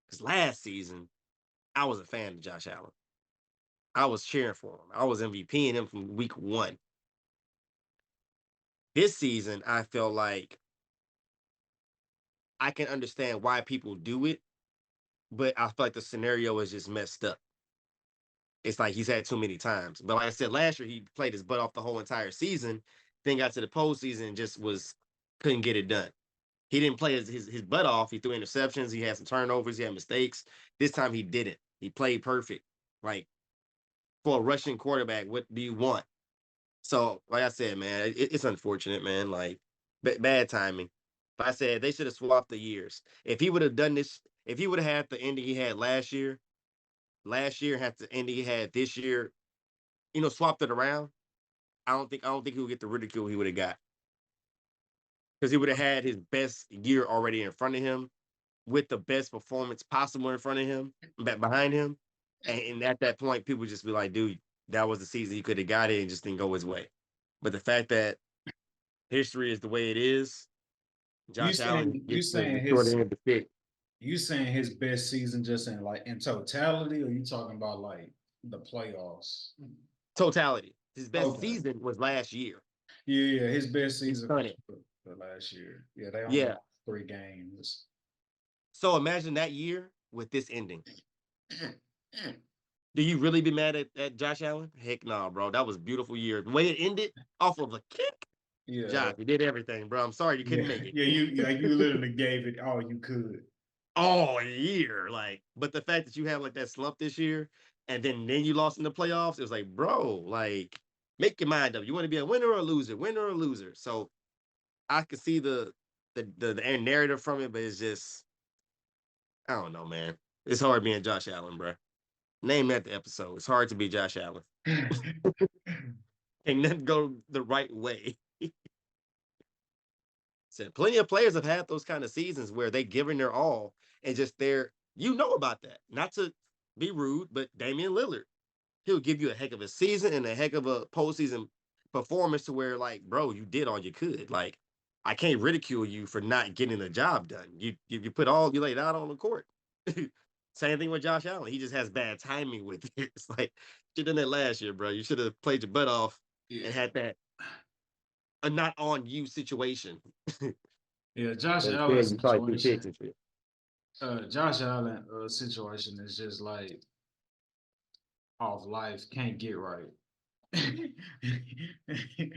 Because last season, I was a fan of Josh Allen. I was cheering for him. I was MVPing him from week one. This season, I feel like I can understand why people do it, but I feel like the scenario is just messed up. It's like he's had too many times. But like I said, last year he played his butt off the whole entire season. Then got to the postseason and just couldn't get it done. He didn't play his butt off. He threw interceptions. He had some turnovers. He had mistakes. This time he didn't. He played perfect. Like for a rushing quarterback, what do you want? So like I said, man, it's unfortunate, man. Like bad timing. But I said they should have swapped the years. If he would have done this, if he would have had the ending he had last year had the ending he had this year, swapped it around, I don't think he would get the ridicule he would have got because he would have had his best year already in front of him, with the best performance possible in front of him, behind him. And at that point, people just be like, dude, that was the season he could have got it and just didn't go his way. But the fact that history is the way it is, Josh Allen You gets the saying short his end of the stick. you saying his best season just in in totality, or you talking about like the playoffs? Totality. His best Okay. season was last year. Yeah, his best It's season funny. for last year. Yeah, they only Yeah. lost 3 games. So imagine that year with this ending. Do you really be mad at Josh Allen? Heck no, nah, bro. That was a beautiful year. The way it ended off of a kick. Yeah, Josh, you did everything, bro. I'm sorry you couldn't make it. yeah. You literally gave it all you could All year. Like, but the fact that you have like that slump this year and then you lost in the playoffs, it was like, bro, like, make your mind up. You want to be a winner or a loser? Winner or a loser? So I could see the narrative from it, but it's just, I don't know, man. It's hard being Josh Allen, bro. Name that the episode. It's hard to be Josh Allen. Ain't nothing go the right way. Said plenty of players have had those kind of seasons where they giving their all and just you know about that. Not to be rude, but Damian Lillard, he'll give you a heck of a season and a heck of a postseason performance to where, like, bro, you did all you could. Like, I can't ridicule you for not getting the job done. You put all you laid out on the court. Same thing with Josh Allen. He just has bad timing with it. It's like, you done that last year, bro. You should have played your butt off and had that a not on you situation. Yeah, Josh And Allen then you probably threw situation. picks and shit. Josh Allen situation is just like off life, can't get right. They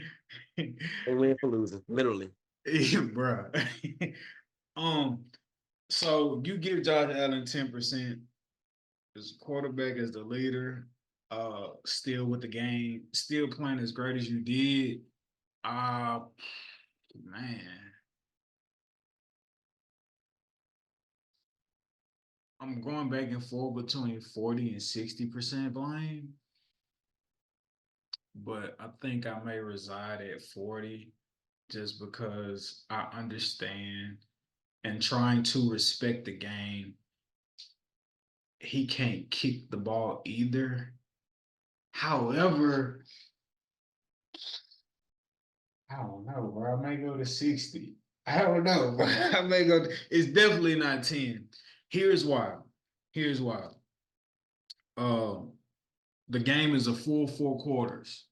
win for losing, literally. Bruh. So you give Josh Allen 10% as quarterback, as the leader, still with the game, still playing as great as you did. Man. I'm going back and forth between 40 and 60% blame. But I think I may reside at 40 just because I understand and trying to respect the game. He can't kick the ball either. However, I don't know, bro. I may go to 60. I don't know, bro. I may go. It's definitely not 10. Here's why. Here's why. Uh, the game is a full 4 quarters.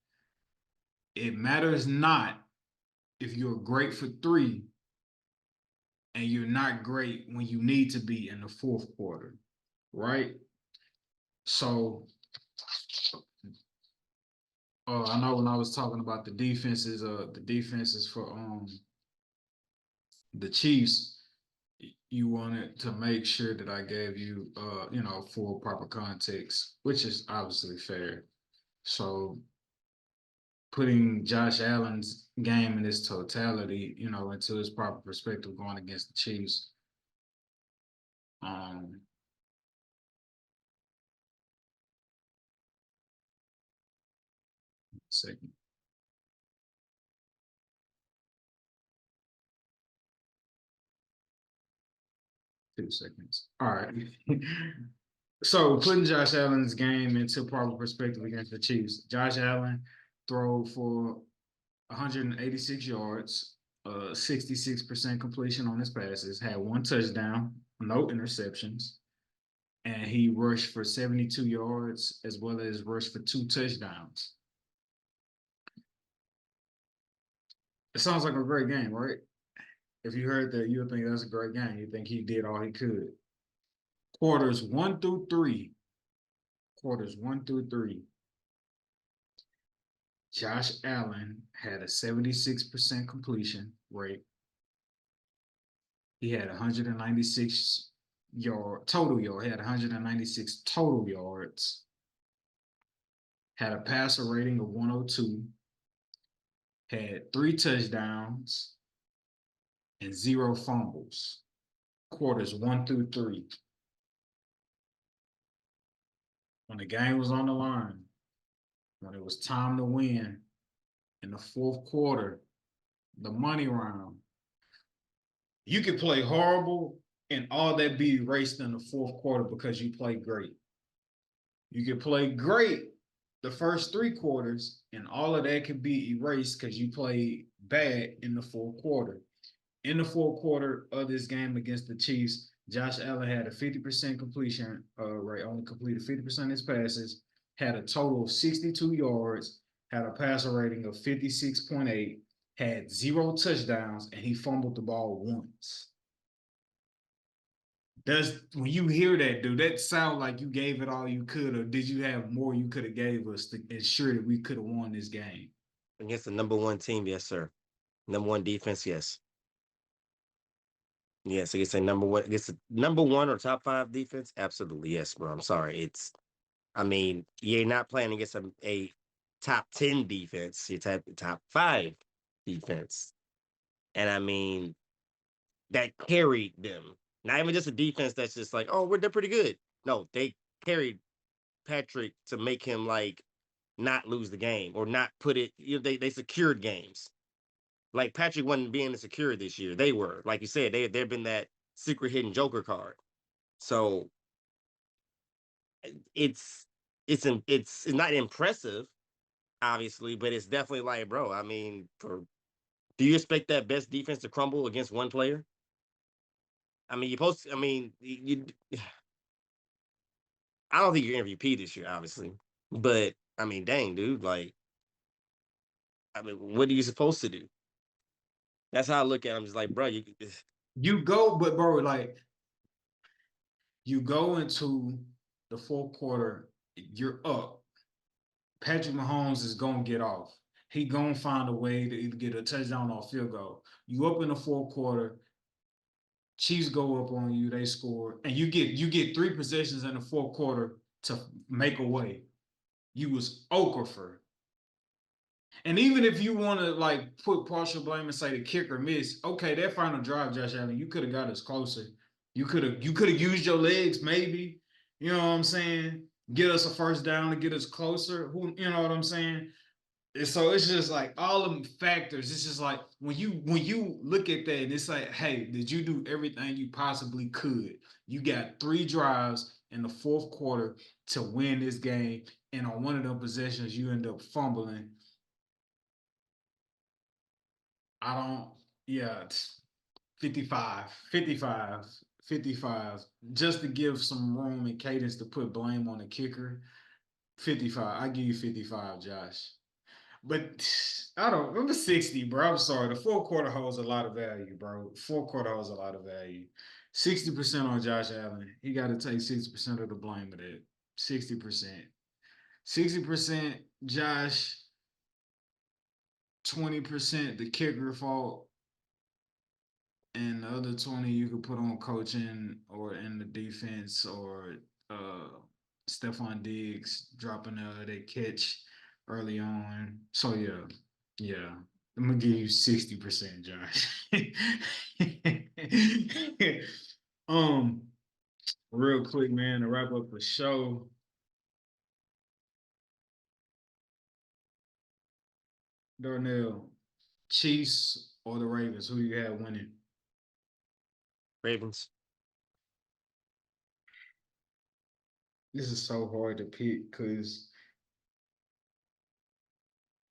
It matters not if you're great for 3 and you're not great when you need to be in the 4th quarter, right? So I know when I was talking about the defenses for the Chiefs, you wanted to make sure that I gave you full proper context, which is obviously fair. So putting Josh Allen's game in its totality, into its proper perspective going against the Chiefs. Second. 2 seconds. All right. So putting Josh Allen's game into proper perspective against the Chiefs. Josh Allen threw for 186 yards, 66% completion on his passes, had 1 touchdown, no interceptions, and he rushed for 72 yards as well as rushed for 2 touchdowns. It sounds like a great game, right? If you heard that, you would think that's a great game. You think he did all he could. Quarters 1 through 3. Josh Allen had a 76% completion rate. He had 196 total yards. He had 196 total yards. Had a passer rating of 102. Had 3 touchdowns and 0 fumbles. Quarters 1 through 3. When the game was on the line, when it was time to win in the 4th quarter, the money round, you could play horrible and all that be erased in the fourth quarter because you play great. You can play great the first 3 quarters, and all of that can be erased because you played bad in the fourth quarter. In the fourth quarter of this game against the Chiefs, Josh Allen had a 50% completion rate, only completed 50% of his passes, had a total of 62 yards, had a passer rating of 56.8, had 0 touchdowns, and he fumbled the ball once. Does when you hear that, dude, that sound like you gave it all you could, or did you have more you could have gave us to ensure that we could have won this game? Against the number 1 team, yes, sir. Number 1 defense, yes. Yes, against a number 1, against the number 1 or top 5 defense, absolutely, yes, bro. I'm sorry. I mean, you're not playing against a top 10 defense. You're top 5 defense. And I mean, that carried them. Not even just a defense that's just like, oh, they're pretty good. No, they carried Patrick to make him like not lose the game or not put it. They secured games. Like Patrick wasn't being insecure this year. They were, like you said, they've been that secret hidden Joker card. So it's not impressive, obviously, but it's definitely like, bro. I mean, do you expect that best defense to crumble against one player? I mean, I mean, I don't think you're MVP this year, obviously, but I mean, dang, dude, like, I mean, what are you supposed to do? That's how I look at him. Just like, bro, You go, but bro, like you go into the fourth quarter, you're up. Patrick Mahomes is gonna get off. He gonna find a way to either get a touchdown or a field goal. You up in the fourth quarter, Chiefs go up on you, they score, and you get 3 possessions in the fourth quarter to make a way. You was Okafor. And even if you want to like put partial blame and say the kicker missed, okay, that final drive, Josh Allen, you could have got us closer. You could have used your legs, maybe. You know what I'm saying? Get us a first down to get us closer. Who, you know what I'm saying? And so it's just like all them factors. It's just like when you look at that and it's like, hey, did you do everything you possibly could? You got 3 drives in the fourth quarter to win this game, and on one of them possessions, you end up fumbling. I don't, yeah, it's 55, 55, 55, just to give some room and cadence to put blame on the kicker. 55, I give you 55, Josh. But I don't remember 60, bro. I'm sorry. The fourth quarter holds a lot of value, bro. Fourth quarter holds a lot of value. 60% on Josh Allen. He got to take 60% of the blame of that. 60%. 60% Josh, 20% the kicker fault, and the other 20 you could put on coaching or in the defense or uh Stephon Diggs dropping that catch early on. So yeah. I'm gonna give you 60%, Josh. um, real quick, man, to wrap up the show. Darnell, Chiefs or the Ravens? Who you have winning? Ravens. This is so hard to pick because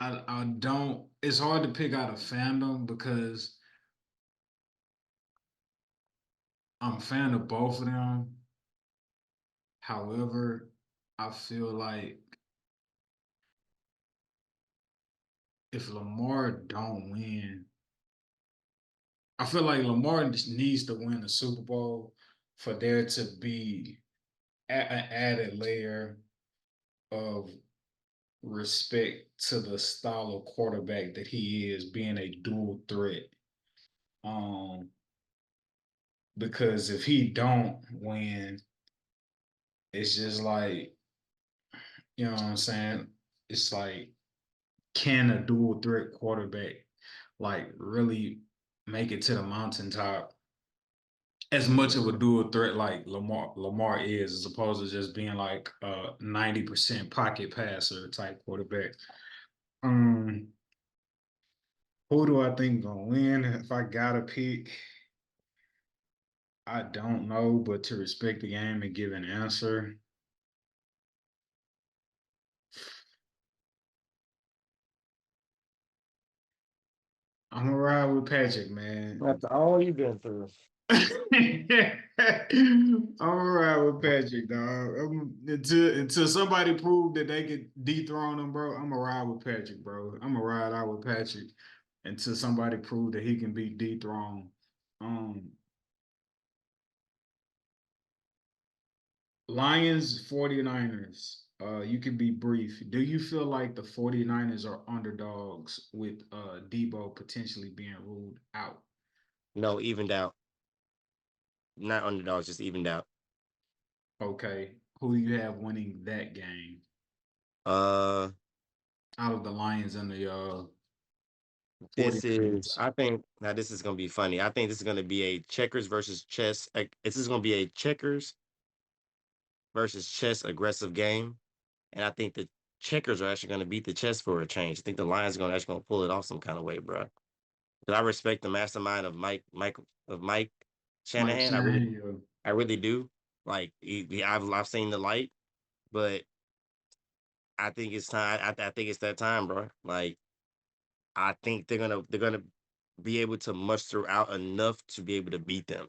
I don't. It's hard to pick out a fandom because I'm a fan of both of them. However, I feel like if Lamar don't win, I feel like Lamar just needs to win the Super Bowl for there to be an added layer of respect to the style of quarterback that he is, being a dual threat. Um, because if he don't win, it's just like, you know what I'm saying? It's like, can a dual threat quarterback like really make it to the mountaintop as much of a dual threat like Lamar is, as opposed to just being like a 90% pocket passer type quarterback. Um, who do I think gonna win if I gotta pick? I don't know, but to respect the game and give an answer, I'm gonna ride with Patrick, man. After all you've been through. I'm gonna ride with Patrick, dog. Until somebody prove that they could dethrone him, bro. I'm gonna ride with Patrick, bro. I'm gonna ride out with Patrick until somebody prove that he can be dethroned. Um, Lions 49ers. You can be brief. Do you feel like the 49ers are underdogs with Debo potentially being ruled out? No, evened out. Not underdogs, just evened out. Okay. Who you have winning that game Uh, out of the Lions and the this is, 49ers? I think, now this is gonna be funny. I think this is gonna be a checkers versus chess. This is gonna be a checkers versus chess aggressive game, and I think the checkers are actually gonna beat the chess for a change. I think the Lions are gonna actually gonna pull it off some kind of way, bro. But I respect the mastermind of Mike Mike Shanahan. Shanahan, I really do. Like I've seen the light, but I think it's time. I think it's that time, bro. Like I think they're gonna be able to muster out enough to be able to beat them.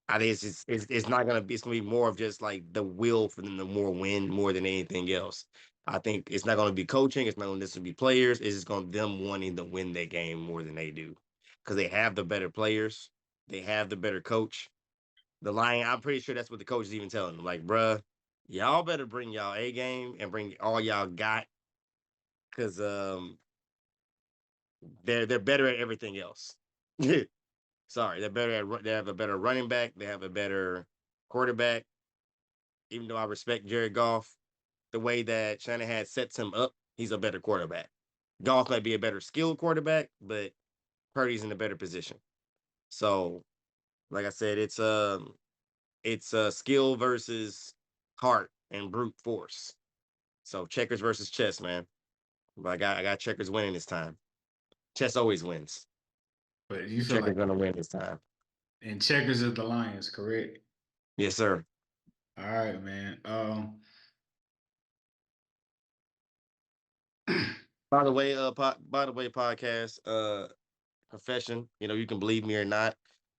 I think it's not gonna be. It's gonna be more of just like the will for them to more win more than anything else. I think it's not gonna be coaching. It's not gonna necessarily be players. It's just gonna them wanting to win that game more than they do because they have the better players. They have the better coach. The Lion, I'm pretty sure that's what the coach is even telling them. Like, bruh, y'all better bring y'all A game and bring all y'all got because they're better at everything else. Sorry, they're better at they have a better running back, they have a better quarterback. Even though I respect Jared Goff, the way that Shanahan sets him up, he's a better quarterback. Goff might be a better skilled quarterback, but Purdy's in a better position. So, like I said, it's skill versus heart and brute force. So checkers versus chess, man. But I got checkers winning this time. Chess always wins. but you feel Checkers like gonna win this time. and checkers is the Lions, correct? Yes, sir. All right, man. By the way, podcast, confession, you can believe me or not.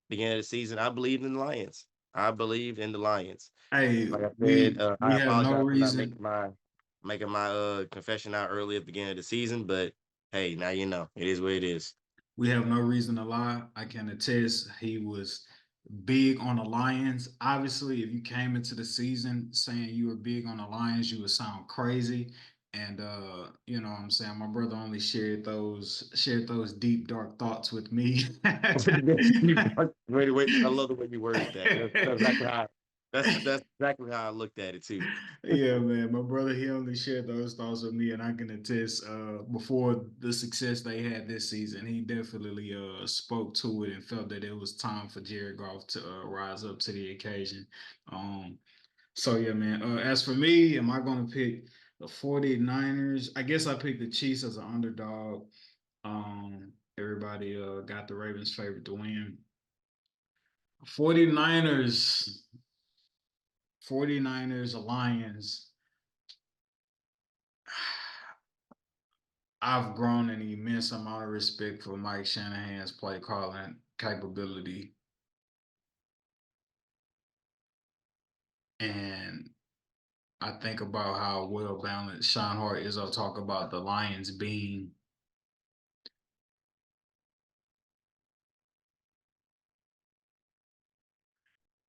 Beginning of the season, I believed in the Lions. I believed in the Lions. Hey, Like I said, we I have no apologize for not reason. making my confession out early at the beginning of the season, but hey, now you know. It is what it is. We have no reason to lie. I can attest he was big on the Lions. Obviously, if you came into the season saying you were big on the Lions, you would sound crazy. And you know what I'm saying? My brother only shared those deep dark thoughts with me. Wait, I love the way you worded that. That's exactly how I looked at it too. Yeah, man. My brother, he only shared those thoughts with me, and I can attest, before the success they had this season, he definitely spoke to it and felt that it was time for Jared Goff to rise up to the occasion. Um, so yeah, man. As for me, am I gonna pick the 49ers? I guess I picked the Chiefs as an underdog. Everybody got the Ravens favorite to win. 49ers, 49ers, Lions. I've grown an immense amount of respect for Mike Shanahan's play calling capability. And I think about how well balanced Sean Hart is. I'll talk about the Lions being.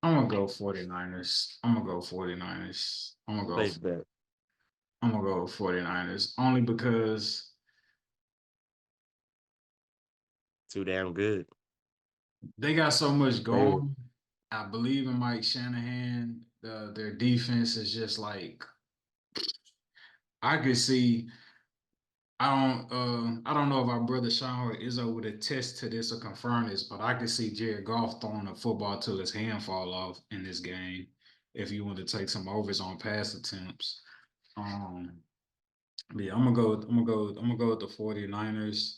I'm gonna go 49ers. I'm gonna go 49ers. Safe bet. I'm gonna go 49ers only because Too damn good. they got so much Hey, going. I believe in Mike Shanahan. Their defense is just like I could see I don't know if our brother Sean or Izzo would attest to this or confirm this, but I could see Jared Goff throwing a football till his hand fall off in this game if you want to take some overs on pass attempts. Um, but yeah, I'm gonna go with the 49ers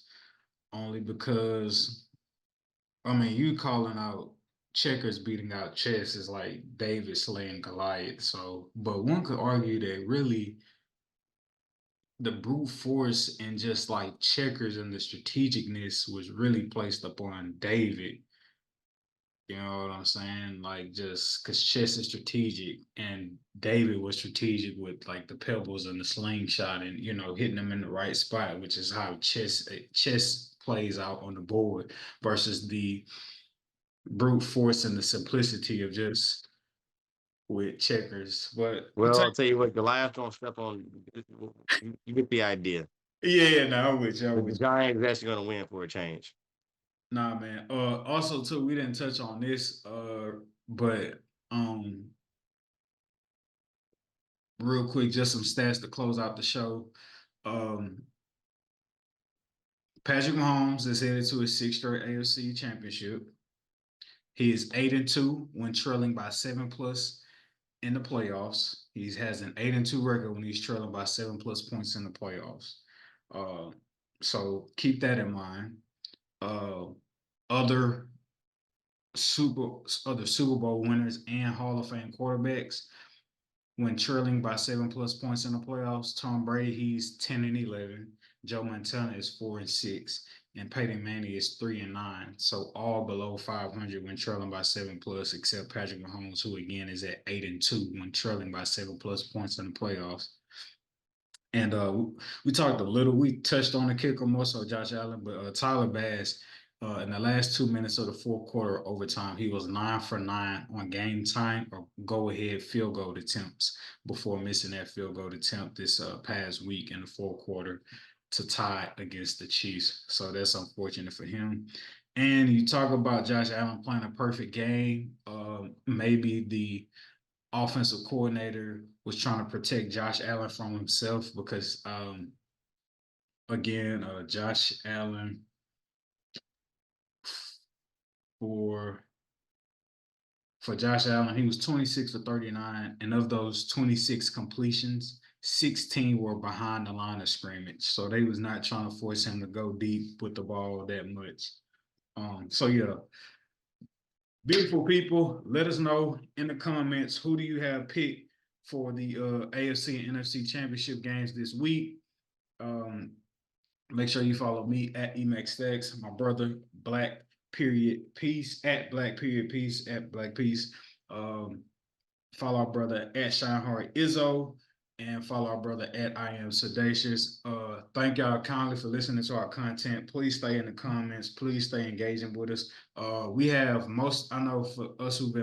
only because I mean you calling out. checkers beating out chess is like David slaying Goliath. So, but one could argue that really the brute force and just like checkers and the strategicness was really placed upon David. You know what I'm saying? Like just because chess is strategic and David was strategic with like the pebbles and the slingshot and hitting them in the right spot, which is how chess plays out on the board versus the brute force and the simplicity of just with checkers. But Well, I'll tell you what, Goliath don't step on. You get the idea. yeah, no, I'm with you. The Giants actually going to win for a change. Nah, man. Also too, we didn't touch on this. But real quick, just some stats to close out the show. Um, Patrick Mahomes is headed to his sixth straight AFC championship. He is 8-2 when trailing by 7+ in the playoffs. He has an 8-2 record when he's trailing by 7+ points in the playoffs. So keep that in mind. Other Super Bowl winners and Hall of Fame quarterbacks when trailing by 7+ points in the playoffs. Tom Brady, he's 10-11. Joe Montana is 4-6, and Peyton Manning is 3-9. So all below 500 when trailing by 7+, except Patrick Mahomes, who again is at 8-2 when trailing by 7+ points in the playoffs. And we talked a little. We touched on the kicker more so Josh Allen, but Tyler Bass. In the last 2 minutes of the fourth quarter overtime, he was 9 for 9 on game time or go-ahead field goal attempts before missing that field goal attempt this past week in the fourth quarter to tie against the Chiefs. So that's unfortunate for him. And you talk about Josh Allen playing a perfect game. Maybe the offensive coordinator was trying to protect Josh Allen from himself because, again, Josh Allen for Josh Allen, he was 26 for 39, and of those 26 completions, 16 were behind the line of scrimmage. So they was not trying to force him to go deep with the ball that much. So yeah, beautiful people, let us know in the comments who do you have picked for the AFC and NFC championship games this week. Make sure you follow me at Emax Stacks, my brother Black Period Peace at Black Period Peace at Black Peace. Follow our brother at Shineheart Izzo and follow our brother at I Am Sedacious. Thank y'all kindly for listening to our content. Please stay in the comments. Please stay engaging with us. We have I know for us who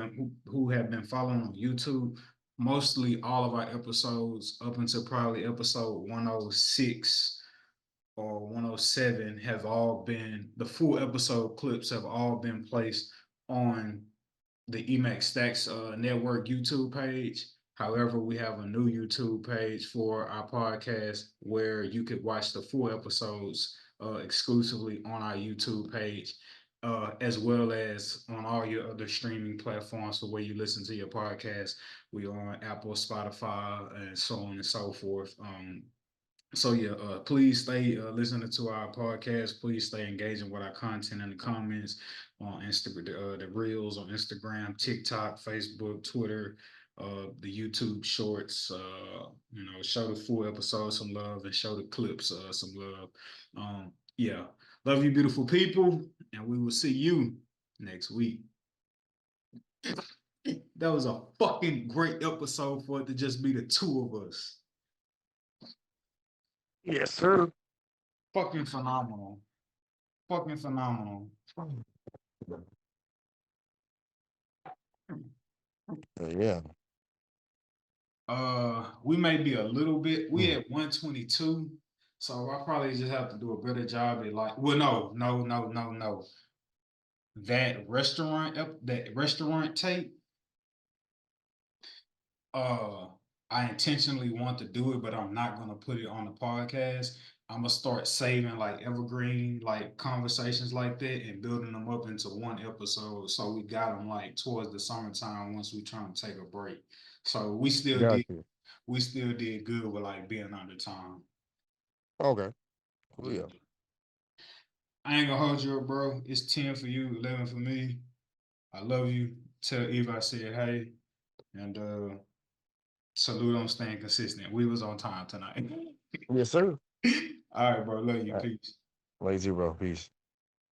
have been following on YouTube, mostly all of our episodes up until probably episode 106 or 107 have all been, the full episode clips have all been placed on the Emax Stacks Network YouTube page. However, we have a new YouTube page for our podcast where you could watch the full episodes exclusively on our YouTube page, as well as on all your other streaming platforms for where you listen to your podcast. We are on Apple, Spotify, and so on and so forth. So yeah, please stay listening to our podcast. Please stay engaging with our content in the comments on Instagram, the reels on Instagram, TikTok, Facebook, Twitter, the YouTube shorts. Show the full episode some love and show the clips some love. Yeah, love you, beautiful people, and we will see you next week. That was a fucking great episode for it to just be the two of us. Yes, sir. Fucking phenomenal. Fucking phenomenal. Yeah. We may be a little bit. We at 122, so I probably just have to do a better job at no. That restaurant tape. I intentionally want to do it, but I'm not gonna put it on the podcast. I'm gonna start saving like evergreen like conversations like that and building them up into one episode. So we got them like towards the summertime once we try to take a break. So we still did good with like being under time. Okay. Cool, yeah. I ain't gonna hold you up, bro. It's 10 for you, 11 for me. I love you. Tell Eve I said hey, and salute on staying consistent. We was on time tonight. Yes, sir. All right, bro. Love you. All right. Peace. Lazy, bro. Peace.